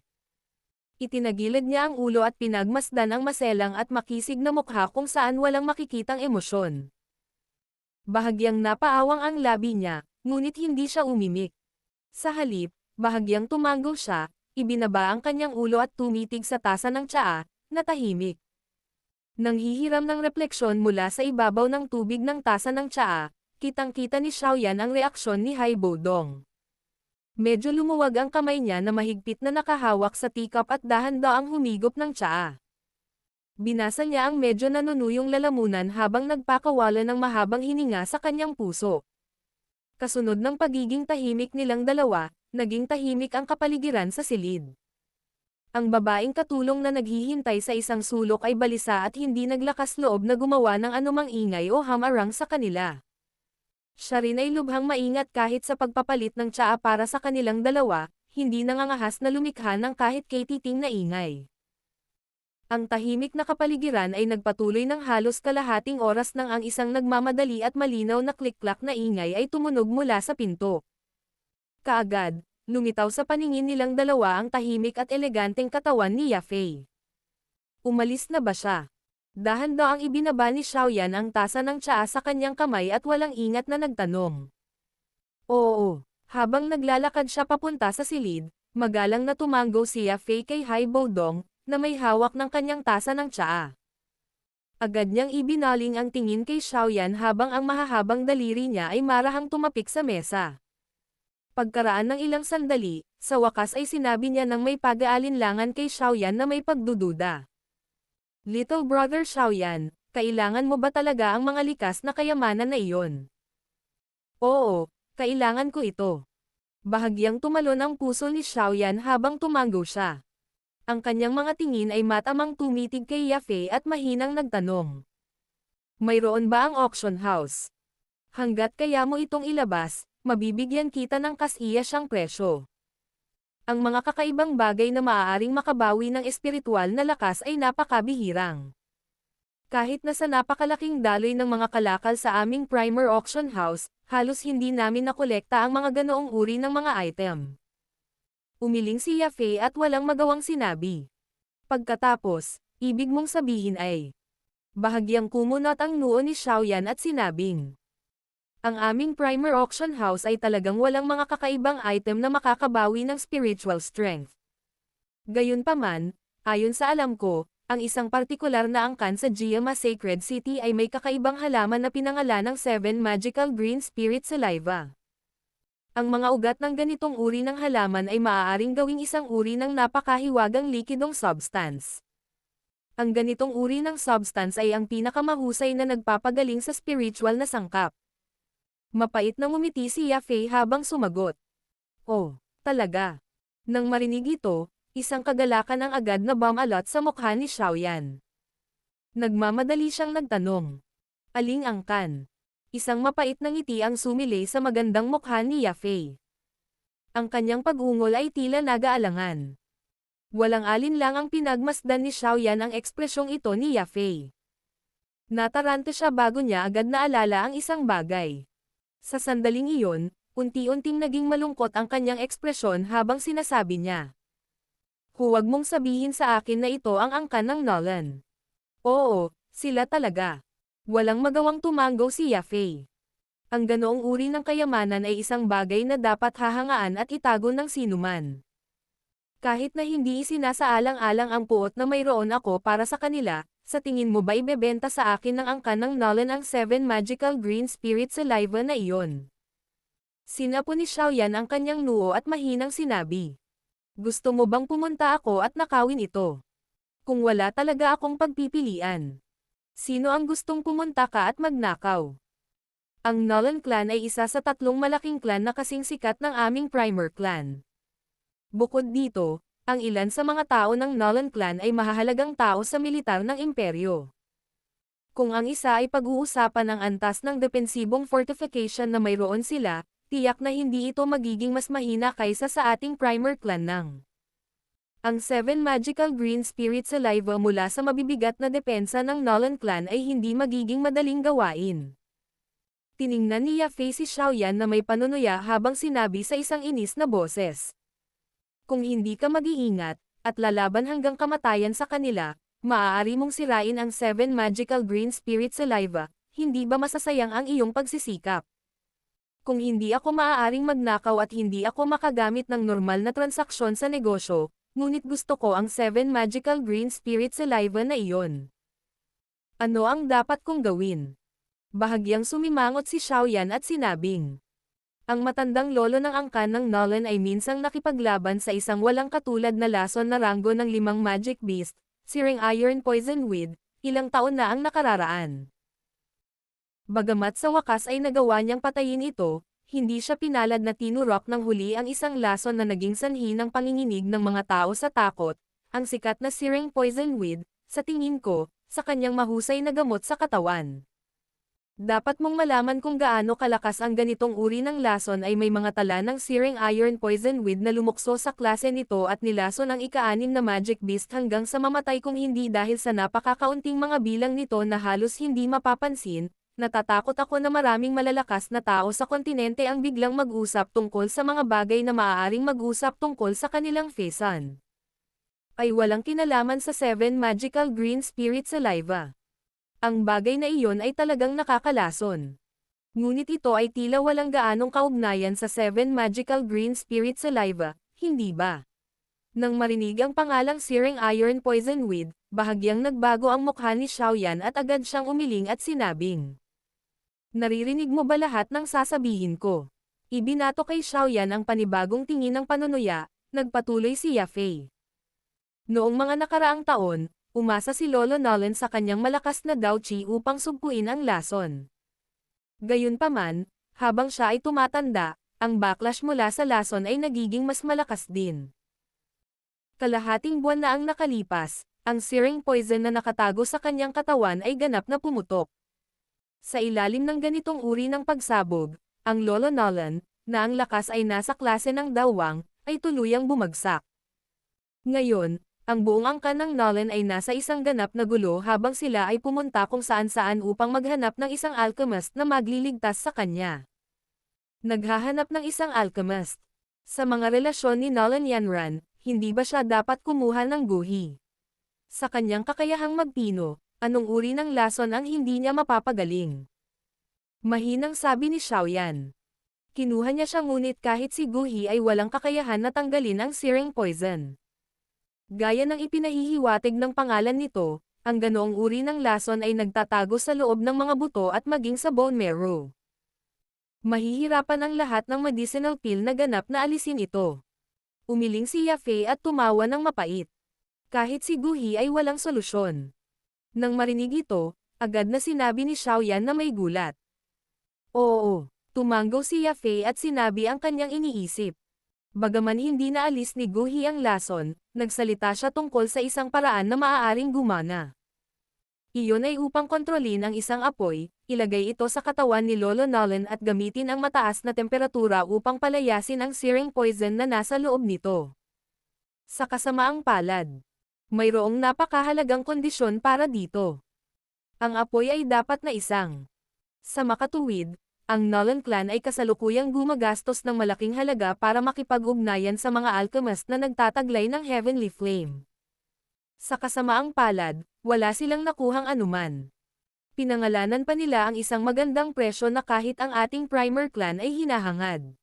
Itinagilid niya ang ulo at pinagmasdan ang maselang at makisig na mukha kung saan walang makikitang emosyon. Bahagyang napaawang ang labi niya, ngunit hindi siya umimik. Sa halip, bahagyang tumango siya, ibinaba ang kanyang ulo at tumitig sa tasa ng tsaa, na tahimik. Nang hihiram ng refleksyon mula sa ibabaw ng tubig ng tasa ng tsaa, kitang-kita ni Xiaoyan ang reaksyon ni Haibodong. Medyo lumuwag ang kamay niya na mahigpit na nakahawak sa teacup at dahan-daang humigop ng tsaa. Binasa niya ang medyo nanunuyong lalamunan habang nagpakawala ng mahabang hininga sa kanyang puso. Kasunod ng pagiging tahimik nilang dalawa, naging tahimik ang kapaligiran sa silid. Ang babaeng katulong na naghihintay sa isang sulok ay balisa at hindi naglakas loob na gumawa ng anumang ingay o hamarang sa kanila. Siya rin ay lubhang maingat kahit sa pagpapalit ng tsaa para sa kanilang dalawa, hindi nangangahas na lumikha ng kahit katiting na ingay. Ang tahimik na kapaligiran ay nagpatuloy ng halos kalahating oras nang ang isang nagmamadali at malinaw na klik-klak na ingay ay tumunog mula sa pinto. Kaagad, lumitaw sa paningin nilang dalawa ang tahimik at eleganteng katawan ni Yafei. Umalis na ba siya? Dahan-daang ibinaba ni Xiaoyan ang tasa ng tsaa sa kanyang kamay at walang ingat na nagtanong. Oo, habang naglalakad siya papunta sa silid, magalang na tumango si Yafei kay Haibodong, na may hawak ng kanyang tasa ng tsaa. Agad niyang ibinaling ang tingin kay Xiaoyan habang ang mahahabang daliri niya ay marahang tumapik sa mesa. Pagkaraan ng ilang sandali, sa wakas ay sinabi niya ng may pag-aalinlangan kay Xiaoyan na may pagdududa. Little brother Xiaoyan, kailangan mo ba talaga ang mga likas na kayamanan na iyon? Oo, kailangan ko ito. Bahagyang tumalon ang puso ni Xiaoyan habang tumango siya. Ang kanyang mga tingin ay matamang tumitig kay Yafei at mahinang nagtanong. Mayroon ba ang auction house? Hanggat kaya mo itong ilabas, mabibigyan kita ng kasiya siyang presyo. Ang mga kakaibang bagay na maaaring makabawi ng espiritual na lakas ay napakabihirang. Kahit na sa napakalaking daloy ng mga kalakal sa aming primer auction house, halos hindi namin nakolekta ang mga ganoong uri ng mga item. Umiling si Yafei at walang magawang sinabi. Pagkatapos, ibig mong sabihin ay, bahagyang kumunot ang noo ni Xiaoyan at sinabing, ang aming primer auction house ay talagang walang mga kakaibang item na makakabawi ng spiritual strength. Gayunpaman, ayon sa alam ko, ang isang partikular na angkan sa Giama Sacred City ay may kakaibang halaman na pinangalan ng 7 Magical Green Spirit Saliva. Ang mga ugat ng ganitong uri ng halaman ay maaaring gawing isang uri ng napakahiwagang likidong substance. Ang ganitong uri ng substance ay ang pinakamahusay na nagpapagaling sa spiritual na sangkap. Mapait na ngumiti si Yafei habang sumagot. Oh, talaga. Nang marinig ito, isang kagalakan ang agad na bumalot sa mukha ni Xiaoyan. Nagmamadali siyang nagtanong. Aling angkan? Isang mapait na ngiti ang sumilay sa magandang mukha ni Yafei. Ang kanyang pag-ungol ay tila nag-aalangan. Walang alinlang ang pinagmasdan ni Xiaoyan ang ekspresyong ito ni Yafei. Natarante siya bago niya agad naalala ang isang bagay. Sa sandaling iyon, unti-unting naging malungkot ang kanyang ekspresyon habang sinasabi niya. Huwag mong sabihin sa akin na ito ang angkan ng Nolan. Oo, sila talaga. Walang magawang tumanggo si Yafei. Ang ganoong uri ng kayamanan ay isang bagay na dapat hahangaan at itago ng sinuman. Kahit na hindi isinasaalang-alang ang puot na mayroon ako para sa kanila, sa tingin mo ba ibebenta sa akin ng angkan ng Nolan ang 7 magical green spirit saliva na iyon? Sinapo ni Xiaoyan ang kanyang noo at mahinang sinabi. Gusto mo bang pumunta ako at nakawin ito? Kung wala talaga akong pagpipilian. Sino ang gustong pumunta ka at magnakaw? Ang Nolan clan ay isa sa 3 malaking clan na kasing sikat ng aming Primer clan. Bukod dito, ang ilan sa mga tao ng Nolan clan ay mahahalagang tao sa militar ng imperyo. Kung ang isa ay pag-uusapan ng antas ng depensibong fortification na mayroon sila, tiyak na hindi ito magiging mas mahina kaysa sa ating Primer clan ng. Ang 7 magical green spirit saliva mula sa mabibigat na depensa ng Nolan clan ay hindi magiging madaling gawain. Tiningnan ni Yafei si Xiaoyan na may panunuya habang sinabi sa isang inis na boses. Kung hindi ka mag-iingat, at lalaban hanggang kamatayan sa kanila, maaari mong sirain ang 7 magical green spirit saliva, hindi ba masasayang ang iyong pagsisikap? Kung hindi ako maaaring magnakaw at hindi ako makagamit ng normal na transaksyon sa negosyo, ngunit gusto ko ang 7 magical green spirit saliva na iyon. Ano ang dapat kong gawin? Bahagyang sumimangot si Xiaoyan at sinabing. Ang matandang lolo ng angkan ng Nolan ay minsang nakipaglaban sa isang walang katulad na lason na ranggo ng 5 magic beast, Searing Iron Poison Weed, ilang taon na ang nakararaan. Bagamat sa wakas ay nagawa niyang patayin ito, hindi siya pinalad na tinurok ng huli ang isang lason na naging sanhi ng panginginig ng mga tao sa takot, ang sikat na Searing Poison Weed, sa tingin ko, sa kanyang mahusay na gamot sa katawan. Dapat mong malaman kung gaano kalakas ang ganitong uri ng lason ay may mga tala ng Searing Iron Poison Weed na lumukso sa klase nito at nilason ang ika-6 na Magic Beast hanggang sa mamatay kung hindi dahil sa napakakaunting mga bilang nito na halos hindi mapapansin. Natatakot ako na maraming malalakas na tao sa kontinente ang biglang mag-usap tungkol sa mga bagay na maaaring mag-usap tungkol sa kanilang Fesan. Ay walang kinalaman sa 7 Magical Green Spirit Saliva. Ang bagay na iyon ay talagang nakakalason. Ngunit ito ay tila walang gaanong kaugnayan sa 7 Magical Green Spirit Saliva, hindi ba? Nang marinig ang pangalang Searing Iron Poison Weed, bahagyang nagbago ang mukha ni Xiaoyan at agad siyang umiling at sinabing. Naririnig mo ba lahat ng sasabihin ko? Ibinato kay Xiaoyan ang panibagong tingin ng panunuya, nagpatuloy si Yafei. Noong mga nakaraang taon, umasa si Lolo Nolan sa kanyang malakas na Daochi upang sugpuin ang lason. Gayunpaman, habang siya ay tumatanda, ang backlash mula sa lason ay nagiging mas malakas din. Kalahating buwan na ang nakalipas, ang searing poison na nakatago sa kanyang katawan ay ganap na pumutok. Sa ilalim ng ganitong uri ng pagsabog, ang Lolo Nolan, na ang lakas ay nasa klase ng dawang, ay tuluyang bumagsak. Ngayon, ang buong angkan ng Nolan ay nasa isang ganap na gulo habang sila ay pumunta kung saan-saan upang maghanap ng isang alchemist na magliligtas sa kanya. Naghahanap ng isang alchemist. Sa mga relasyon ni Nolan Yanran, hindi ba siya dapat kumuha ng guhi? Sa kanyang kakayahang magpino, anong uri ng lason ang hindi niya mapapagaling? Mahinang sabi ni Xiaoyan. Kinuha niya siya ngunit kahit si Guhi ay walang kakayahan na tanggalin ang searing poison. Gaya ng ipinahihiwatig ng pangalan nito, ang ganoong uri ng lason ay nagtatago sa loob ng mga buto at maging sa bone marrow. Mahihirapan ang lahat ng medicinal pill na ganap na alisin ito. Umiling si Yafei at tumawa ng mapait. Kahit si Guhi ay walang solusyon. Nang marinig ito, agad na sinabi ni Xiaoyan na may gulat. Oo, tumanggo si Yafei at sinabi ang kanyang iniisip. Bagaman hindi naalis ni Guhi ang lason, nagsalita siya tungkol sa isang paraan na maaaring gumana. Iyon ay upang kontrolin ang isang apoy, ilagay ito sa katawan ni Lolo Nolan at gamitin ang mataas na temperatura upang palayasin ang searing poison na nasa loob nito. Sa kasamaang palad, mayroong napakahalagang kondisyon para dito. Ang apoy ay dapat na isang. Sa makatuwid, ang Nolan clan ay kasalukuyang gumagastos ng malaking halaga para makipag-ugnayan sa mga alchemist na nagtataglay ng Heavenly Flame. Sa kasamaang palad, wala silang nakuhang anuman. Pinangalanan pa nila ang isang magandang presyo na kahit ang ating primer clan ay hinahangad.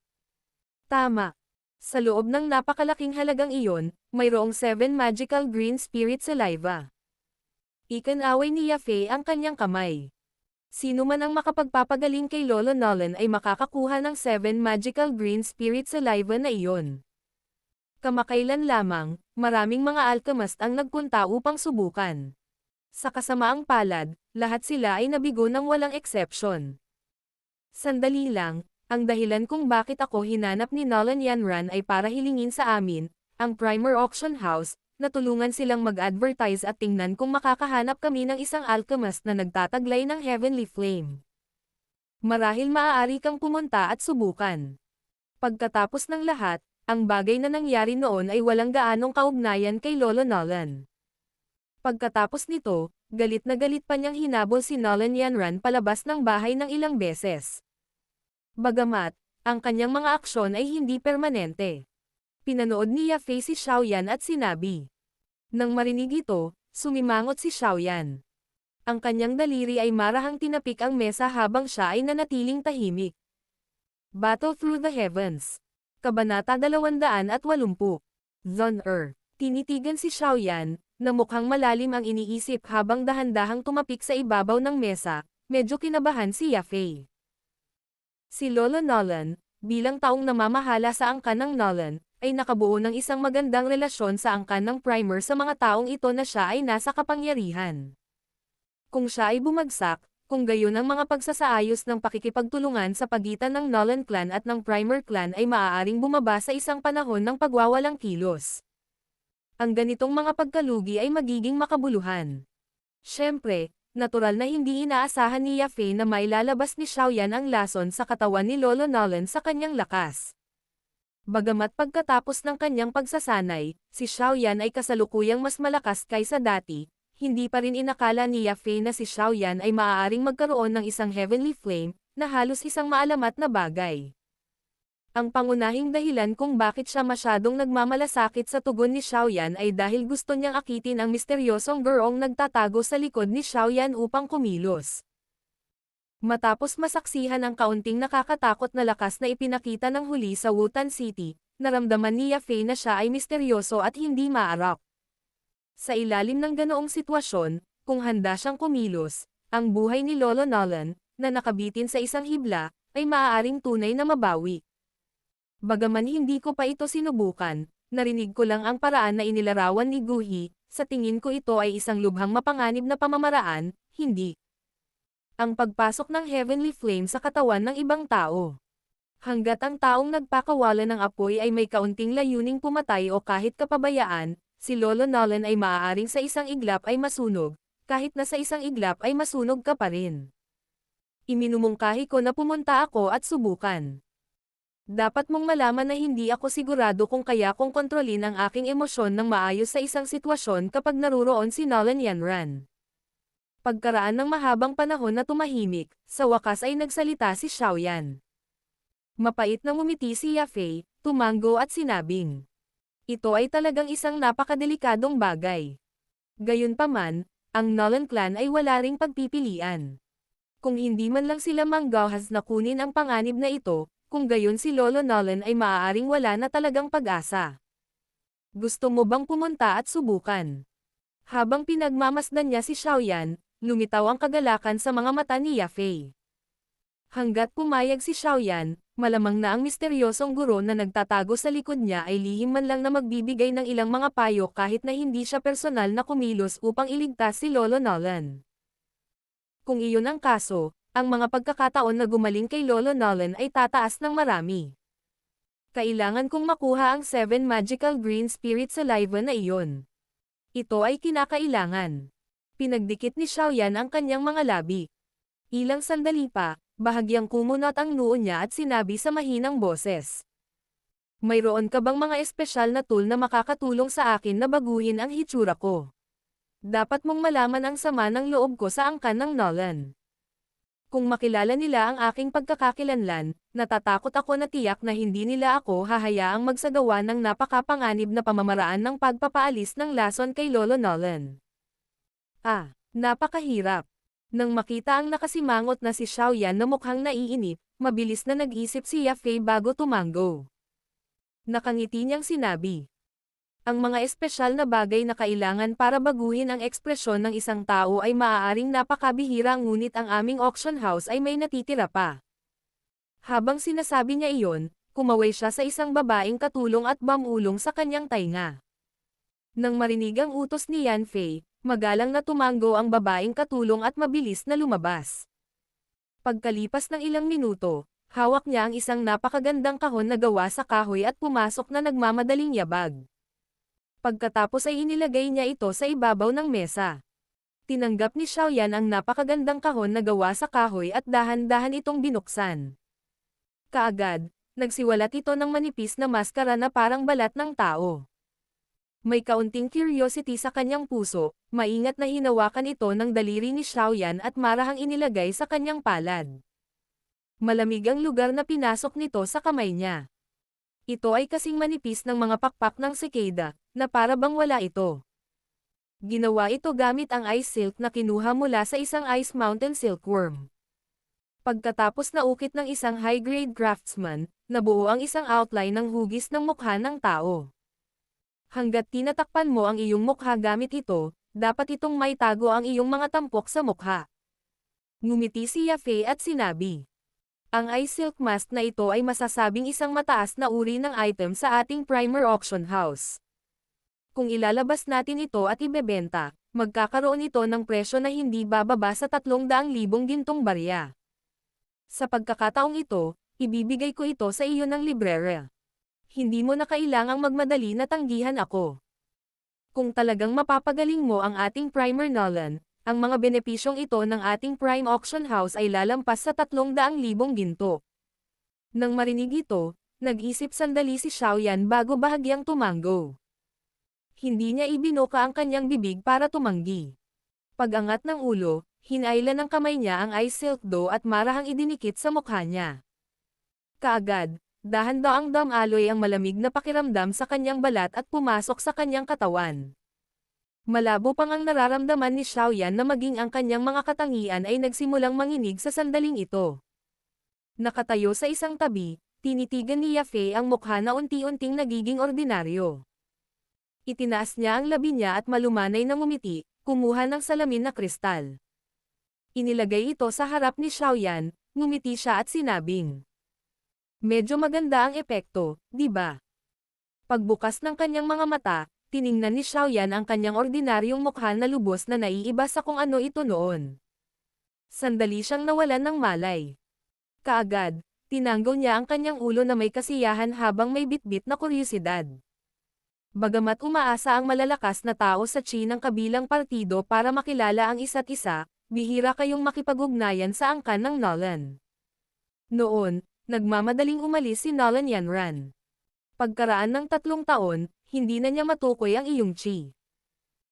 Tama. Sa loob ng napakalaking halagang iyon, mayroong 7 magical green spirit saliva. Ikanaway ni Yafei ang kanyang kamay. Sino man ang makapagpapagaling kay Lolo Nolan ay makakakuha ng 7 magical green spirit saliva na iyon. Kamakailan lamang, maraming mga alchemist ang nagpunta upang subukan. Sa kasamaang palad, lahat sila ay nabigo ng walang exception. Sandali lang, ang dahilan kung bakit ako hinanap ni Nolan Yanran ay para hilingin sa amin, ang Primer Auction House, na tulungan silang mag-advertise at tingnan kung makakahanap kami ng isang alchemist na nagtataglay ng Heavenly Flame. Marahil maaari kang pumunta at subukan. Pagkatapos ng lahat, ang bagay na nangyari noon ay walang gaanong kaugnayan kay Lolo Nolan. Pagkatapos nito, galit na galit pa niyang hinabol si Nolan Yanran palabas ng bahay ng ilang beses. Bagamat, ang kanyang mga aksyon ay hindi permanente. Pinanood ni Yafei si Xiaoyan at sinabi. Nang marinig ito, sumimangot si Xiaoyan. Ang kanyang daliri ay marahang tinapik ang mesa habang siya ay nanatiling tahimik. Battle Through the Heavens. Kabanata 280. Zone Tinitigan si Xiaoyan, na mukhang malalim ang iniisip habang dahan-dahang tumapik sa ibabaw ng mesa, medyo kinabahan si Yafei. Si Lolo Nolan, bilang taong namamahala sa angkan ng Nolan, ay nakabuo ng isang magandang relasyon sa angkan ng primer sa mga taong ito na siya ay nasa kapangyarihan. Kung siya ay bumagsak, kung gayon ang mga pagsasaayos ng pakikipagtulungan sa pagitan ng Nolan clan at ng Primer clan ay maaaring bumaba sa isang panahon ng pagwawalang kilos. Ang ganitong mga pagkalugi ay magiging makabuluhan. Siyempre, natural na hindi inaasahan ni Yafei na mailalabas ni Xiaoyan ang lason sa katawan ni Lolo Nolan sa kanyang lakas. Bagamat pagkatapos ng kanyang pagsasanay, si Xiaoyan ay kasalukuyang mas malakas kaysa dati, hindi pa rin inakala ni Yafei na si Xiaoyan ay maaaring magkaroon ng isang Heavenly Flame, na halos isang maalamat na bagay. Ang pangunahing dahilan kung bakit siya masyadong nagmamalasakit sa tugon ni Xiaoyan ay dahil gusto niyang akitin ang misteryosong gurong nagtatago sa likod ni Xiaoyan upang kumilos. Matapos masaksihan ang kaunting nakakatakot na lakas na ipinakita ng huli sa Wutan City, naramdaman ni Yafei na siya ay misteryoso at hindi maarap. Sa ilalim ng ganoong sitwasyon, kung handa siyang kumilos, ang buhay ni Lolo Nolan, na nakabitin sa isang hibla, ay maaaring tunay na mabawi. Bagaman hindi ko pa ito sinubukan, narinig ko lang ang paraan na inilarawan ni Guhi, sa tingin ko ito ay isang lubhang mapanganib na pamamaraan, hindi. Ang pagpasok ng Heavenly Flame sa katawan ng ibang tao. Hanggat ang taong nagpakawala ng apoy ay may kaunting layuning pumatay o kahit kapabayaan, si Lolo Nolan ay maaaring sa isang iglap ay masunog, kahit na sa isang iglap ay masunog ka pa rin. Iminumungkahi ko na pumunta ako at subukan. Dapat mong malaman na hindi ako sigurado kung kaya kong kontrolin ang aking emosyon ng maayos sa isang sitwasyon kapag naruroon si Nolan Yanran. Pagkaraan ng mahabang panahon na tumahimik, sa wakas ay nagsalita si Xiaoyan. Mapait na ngumiti si Yafei, tumanggo at sinabing. Ito ay talagang isang napakadelikadong bagay. Gayunpaman, ang Nolan clan ay wala ring pagpipilian. Kung hindi man lang sila manggahas na kunin ang panganib na ito, kung gayon si Lolo Nolan ay maaaring wala na talagang pag-asa. Gusto mo bang pumunta at subukan? Habang pinagmamasdan niya si Xiaoyan, lumitaw ang kagalakan sa mga mata ni Yafei. Hanggat pumayag si Xiaoyan, malamang na ang misteryosong guro na nagtatago sa likod niya ay lihim man lang na magbibigay ng ilang mga payo kahit na hindi siya personal na kumilos upang iligtas si Lolo Nolan. Kung iyon ang kaso, ang mga pagkakataon na gumaling kay Lolo Nolan ay tataas ng marami. Kailangan kong makuha ang 7 Magical Green Spirit Saliva na iyon. Ito ay kinakailangan. Pinagdikit ni Xiaoyan ang kanyang mga labi. Ilang sandali pa, bahagyang kumunot ang noo niya at sinabi sa mahinang boses. Mayroon ka bang mga espesyal na tool na makakatulong sa akin na baguhin ang hitsura ko? Dapat mong malaman ang sama ng loob ko sa angkan ng Nolan. Kung makilala nila ang aking pagkakakilanlan, natatakot ako na tiyak na hindi nila ako hahayaang magsagawa ng napakapanganib na pamamaraan ng pagpapaalis ng lason kay Lolo Nolan. Napakahirap. Nang makita ang nakasimangot na si Xiaoyan na mukhang naiinip, mabilis na nag-isip si Yafei bago tumanggo. Nakangiti niyang sinabi. Ang mga espesyal na bagay na kailangan para baguhin ang ekspresyon ng isang tao ay maaaring napakabihira ngunit ang aming auction house ay may natitira pa. Habang sinasabi niya iyon, kumaway siya sa isang babaeng katulong at bamulong sa kanyang tainga. Nang marinig ang utos ni Yan Fei, magalang na tumanggo ang babaeng katulong at mabilis na lumabas. Pagkalipas ng ilang minuto, hawak niya ang isang napakagandang kahon na gawa sa kahoy at pumasok na nagmamadaling yabag. Pagkatapos ay inilagay niya ito sa ibabaw ng mesa. Tinanggap ni Xiaoyan ang napakagandang kahon na gawa sa kahoy at dahan-dahan itong binuksan. Kaagad, nagsiwalat ito ng manipis na maskara na parang balat ng tao. May kaunting curiosity sa kanyang puso, maingat na hinawakan ito ng daliri ni Xiaoyan at marahang inilagay sa kanyang palad. Malamig ang lugar na pinasok nito sa kamay niya. Ito ay kasing manipis ng mga pakpak ng cicada, na para bang wala ito. Ginawa ito gamit ang ice silk na kinuha mula sa isang ice mountain silkworm. Pagkatapos naukit ng isang high-grade craftsman, nabuo ang isang outline ng hugis ng mukha ng tao. Hanggat tinatakpan mo ang iyong mukha gamit ito, dapat itong maitago ang iyong mga tampok sa mukha. Ngumiti si Yafei at sinabi. Ang ice silk mask na ito ay masasabing isang mataas na uri ng item sa ating primer auction house. Kung ilalabas natin ito at ibebenta, magkakaroon ito ng presyo na hindi bababa sa 300,000 gintong barya. Sa pagkakataong ito, ibibigay ko ito sa iyo ng librera. Hindi mo na kailangang magmadali na tanggihan ako. Kung talagang mapapagaling mo ang ating primer Nolan, ang mga benepisyong ito ng ating prime auction house ay lalampas sa 300,000 ginto. Nang marinig ito, nag-isip sandali si Xiaoyan bago bahagyang tumanggo. Hindi niya ibinuka ang kanyang bibig para tumanggi. Pag-angat ng ulo, hinailan ng kamay niya ang ice silk dough at marahang idinikit sa mukha niya. Kaagad, dahan-daang damaloy ang malamig na pakiramdam sa kanyang balat at pumasok sa kanyang katawan. Malabo pang ang nararamdaman ni Xiaoyan na maging ang kanyang mga katangian ay nagsimulang manginig sa sandaling ito. Nakatayo sa isang tabi, tinitigan ni Yafei ang mukha na unti-unting nagiging ordinaryo. Itinaas niya ang labi niya at malumanay na ngumiti, kumuha ng salamin na kristal. Inilagay ito sa harap ni Xiaoyan, ngumiti siya at sinabing. Medyo maganda ang epekto, di ba? Pagbukas ng kanyang mga mata, tiningnan ni Xiaoyan ang kanyang ordinaryong mukha na lubos na naiiba sa kung ano ito noon. Sandali siyang nawalan ng malay. Kaagad, tinanggo niya ang kanyang ulo na may kasiyahan habang may bitbit na kuryosidad. Bagamat umaasa ang malalakas na tao sa chi ng kabilang partido para makilala ang isa't isa, bihira kayong makipag-ugnayan sa angkan ng Nolan. Noon, nagmamadaling umalis si Nolan Yanran. Pagkaraan ng 3 taon, hindi na niya matukoy ang iyong chi.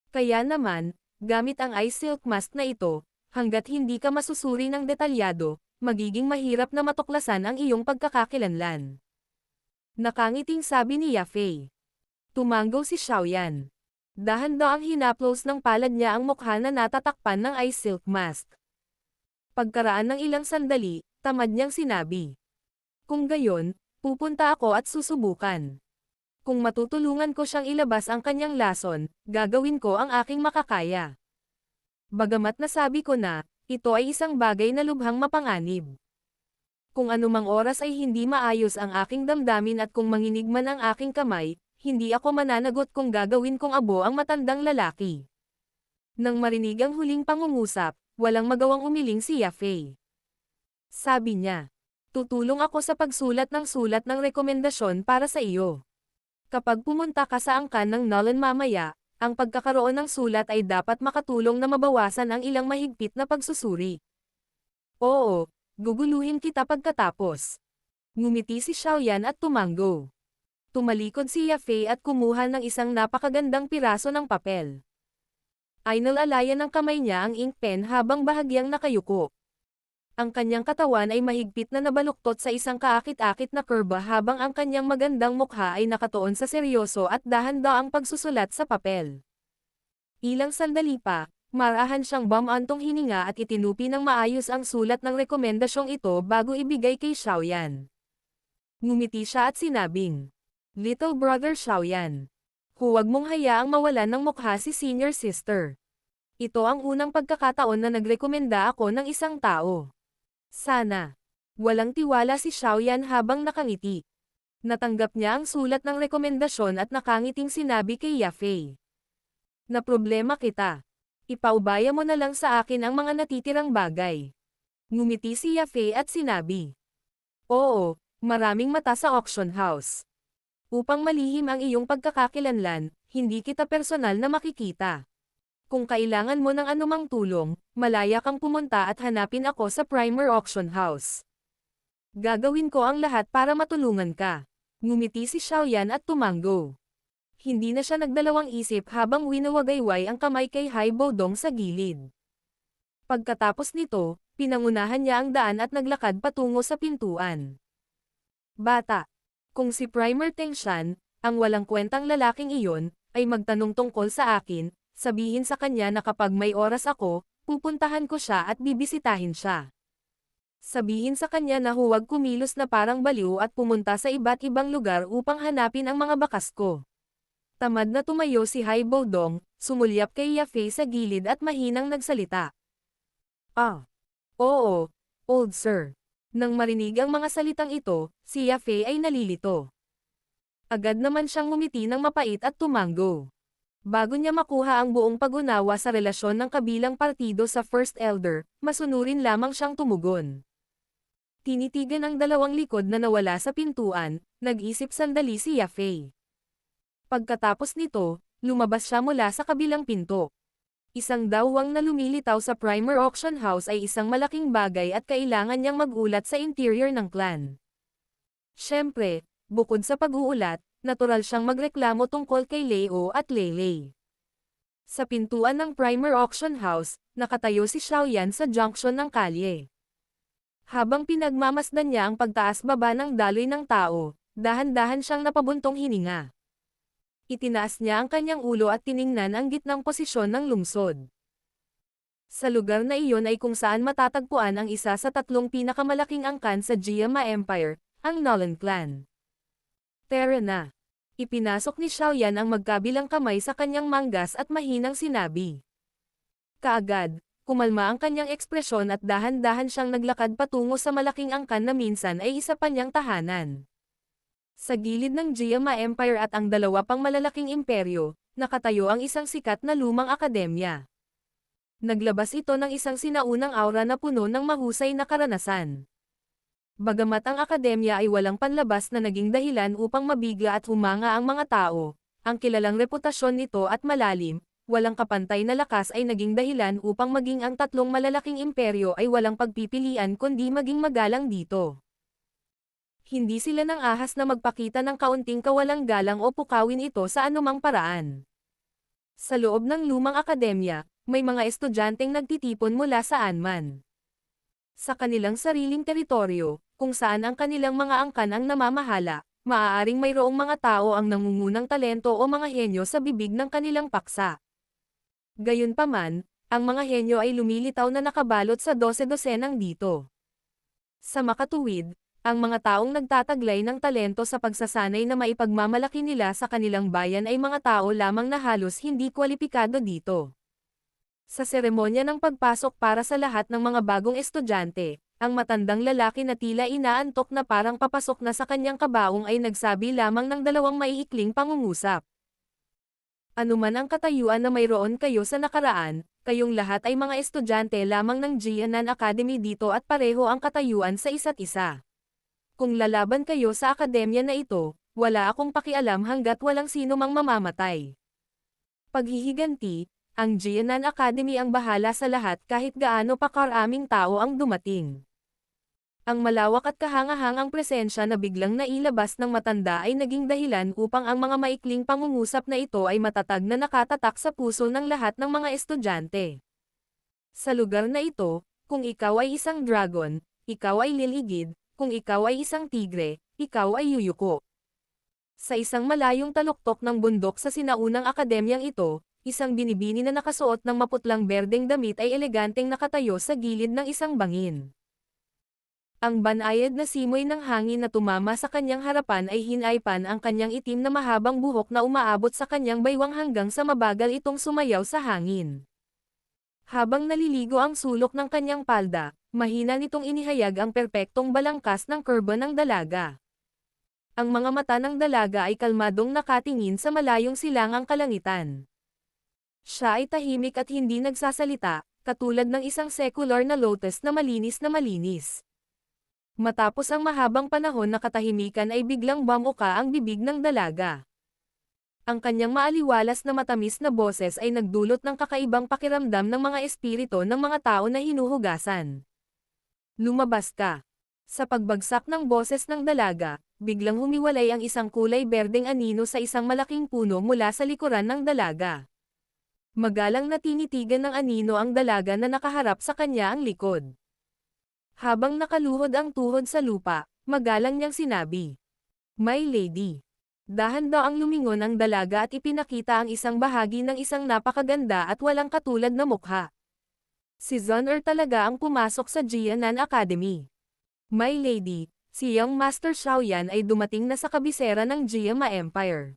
Kaya naman, gamit ang ice silk mask na ito, hanggat hindi ka masusuri ng detalyado, magiging mahirap na matuklasan ang iyong pagkakakilanlan. Nakangiting sabi ni Yafei. Tumanggo si Xiaoyan. Dahan-daang hinaplos ng palad niya ang mukha na natatakpan ng ice silk mask. Pagkaraan ng ilang sandali, tamad niyang sinabi. Kung gayon, pupunta ako at susubukan. Kung matutulungan ko siyang ilabas ang kanyang lason, gagawin ko ang aking makakaya. Bagamat nasabi ko na, ito ay isang bagay na lubhang mapanganib. Kung anumang oras ay hindi maayos ang aking damdamin at kung manginig man ang aking kamay, hindi ako mananagot kung gagawin kong abo ang matandang lalaki. Nang marinig ang huling pangungusap, walang magawang umiling si Yafei. Sabi niya, tutulong ako sa pagsulat ng rekomendasyon para sa iyo. Kapag pumunta ka sa angkan ng Nolan mamaya, ang pagkakaroon ng sulat ay dapat makatulong na mabawasan ang ilang mahigpit na pagsusuri. Oo, guguluhin kita pagkatapos. Ngumiti si Xiaoyan at tumango. Tumalikod si Yafei at kumuha ng isang napakagandang piraso ng papel. Inalalayan ng kamay niya ang ink pen habang bahagyang nakayuko. Ang kanyang katawan ay mahigpit na nabaluktot sa isang kaakit-akit na kurba habang ang kanyang magandang mukha ay nakatuon sa seryoso at dahan-daang pagsusulat sa papel. Ilang sandali pa, marahan siyang bumantong hininga at itinupi ng maayos ang sulat ng rekomendasyong ito bago ibigay kay Xiaoyan. Ngumiti siya at sinabing, "Little brother Xiaoyan, huwag mong hayaang mawalan ng mukha si senior sister. Ito ang unang pagkakataon na nagrekomenda ako ng isang tao. Sana." Walang tiwala si Xiaoyan habang nakangiti. Natanggap niya ang sulat ng rekomendasyon at nakangiting sinabi kay Yafei, "Na problema kita. Ipaubaya mo na lang sa akin ang mga natitirang bagay." Ngumiti si Yafei at sinabi, "Oo, maraming mata sa auction house. Upang malihim ang iyong pagkakakilanlan, hindi kita personal na makikita. Kung kailangan mo ng anumang tulong, malaya kang pumunta at hanapin ako sa Primer Auction House. Gagawin ko ang lahat para matulungan ka." Ngumiti si Xiaoyan at tumango. Hindi na siya nagdalawang isip habang winawagayway ang kamay kay Haibo Dong sa gilid. Pagkatapos nito, pinangunahan niya ang daan at naglakad patungo sa pintuan. "Bata, kung si Primer Tengshan, ang walang kwentang lalaking iyon, ay magtanong tungkol sa akin, sabihin sa kanya na kapag may oras ako, pupuntahan ko siya at bibisitahin siya. Sabihin sa kanya na huwag kumilos na parang baliw at pumunta sa iba't ibang lugar upang hanapin ang mga bakas ko." Tamad na tumayo si Haibo Dong, sumulyap kay Yafei sa gilid at mahinang nagsalita. "Ah. Oo, old sir." Nang marinig ang mga salitang ito, si Yafei ay nalilito. Agad naman siyang ngumiti ng mapait at tumango. Bago niya makuha ang buong pag-unawa sa relasyon ng kabilang partido sa First Elder, masunurin lamang siyang tumugon. Tinitigan ang dalawang likod na nawala sa pintuan, nag-isip sandali si Yafei. Pagkatapos nito, lumabas siya mula sa kabilang pinto. Isang dawwang na lumilitaw sa Primer Auction House ay isang malaking bagay at kailangan niyang mag-ulat sa interior ng clan. Siyempre, bukod sa pag-uulat, natural siyang magreklamo tungkol kay Leo at Leyley. Sa pintuan ng Primer Auction House, nakatayo si Xiaoyan sa junction ng kalye. Habang pinagmamasdan niya ang pagtaas-baba ng daloy ng tao, dahan-dahan siyang napabuntong hininga. Itinaas niya ang kanyang ulo at tiningnan ang gitnang posisyon ng lungsod. Sa lugar na iyon ay kung saan matatagpuan ang isa sa tatlong pinakamalaking angkan sa Jiama Empire, ang Nolan Clan. "Tara na." Ipinasok ni Xiaoyan ang magkabilang kamay sa kanyang manggas at mahinang sinabi. Kaagad, kumalma ang kanyang ekspresyon at dahan-dahan siyang naglakad patungo sa malaking angkan na minsan ay isa pa niyang tahanan. Sa gilid ng Jiama Empire at ang dalawa pang malalaking imperyo, nakatayo ang isang sikat na lumang akademya. Naglabas ito ng isang sinaunang aura na puno ng mahusay na karanasan. Bagamat ang akademya ay walang panlabas na naging dahilan upang mabigla at humanga ang mga tao, ang kilalang reputasyon nito at malalim, walang kapantay na lakas ay naging dahilan upang maging ang tatlong malalaking imperyo ay walang pagpipilian kundi maging magalang dito. Hindi sila nang ahas na magpakita ng kaunting kawalang galang o pukawin ito sa anumang paraan. Sa loob ng lumang akademya, may mga estudyanteng nagtitipon mula saan man. Sa kanilang sariling teritoryo, kung saan ang kanilang mga angkan ang namamahala, maaaring mayroong mga tao ang nangungunang talento o mga henyo sa bibig ng kanilang paksa. Gayunpaman, ang mga henyo ay lumilitaw na nakabalot sa 12-dosenang dito. Sa makatuwid, ang mga taong nagtataglay ng talento sa pagsasanay na maipagmamalaki nila sa kanilang bayan ay mga tao lamang na halos hindi kwalipikado dito. Sa seremonya ng pagpasok para sa lahat ng mga bagong estudyante, Ang matandang lalaki na tila inaantok na parang papasok na sa kanyang kabaong ay nagsabi lamang ng dalawang maiikling pangungusap. Anuman ang katayuan na mayroon kayo sa nakaraan, kayong lahat ay mga estudyante lamang ng Jianan Academy dito at pareho ang katayuan sa isa't isa. Kung lalaban kayo sa akademya na ito, wala akong pakialam hanggat walang sino mang mamamatay. Paghihiganti, ang Jianan Academy ang bahala sa lahat kahit gaano pa karaming tao ang dumating. Ang malawak at kahangahangang presensya na biglang nailabas ng matanda ay naging dahilan upang ang mga maikling pangungusap na ito ay matatag na nakatatak sa puso ng lahat ng mga estudyante. Sa lugar na ito, kung ikaw ay isang dragon, ikaw ay liligid, kung ikaw ay isang tigre, ikaw ay yuyuko. Sa isang malayong taluktok ng bundok sa sinaunang akademyang ito, isang binibini na nakasuot ng maputlang berdeng damit ay eleganteng nakatayo sa gilid ng isang bangin. Ang banayad na simoy ng hangin na tumama sa kanyang harapan ay hinaypan ang kanyang itim na mahabang buhok na umaabot sa kanyang baywang hanggang sa mabagal itong sumayaw sa hangin. Habang naliligo ang sulok ng kanyang palda, mahina nitong inihayag ang perpektong balangkas ng kurba ng dalaga. Ang mga mata ng dalaga ay kalmadong nakatingin sa malayong silangang kalangitan. Siya ay tahimik at hindi nagsasalita, katulad ng isang secular na lotus na malinis na malinis. Matapos ang mahabang panahon na katahimikan ay biglang bumuka ang bibig ng dalaga. Ang kanyang maaliwalas na matamis na boses ay nagdulot ng kakaibang pakiramdam ng mga espiritu ng mga tao na hinuhugasan. Lumabas ka. Sa pagbagsak ng boses ng dalaga, biglang humiwalay ang isang kulay berdeng anino sa isang malaking puno mula sa likuran ng dalaga. Magalang na tinitigan ng anino ang dalaga na nakaharap sa kanya ang likod. Habang nakaluhod ang tuhod sa lupa, magalang niyang sinabi, "My lady." Dahan-dahan ang lumingon ang dalaga at ipinakita ang isang bahagi ng isang napakaganda at walang katulad na mukha. Si Zhon'er talaga ang pumasok sa Jianan Academy. "My lady, si Young Master Xiaoyan ay dumating na sa kabisera ng Jiama Empire."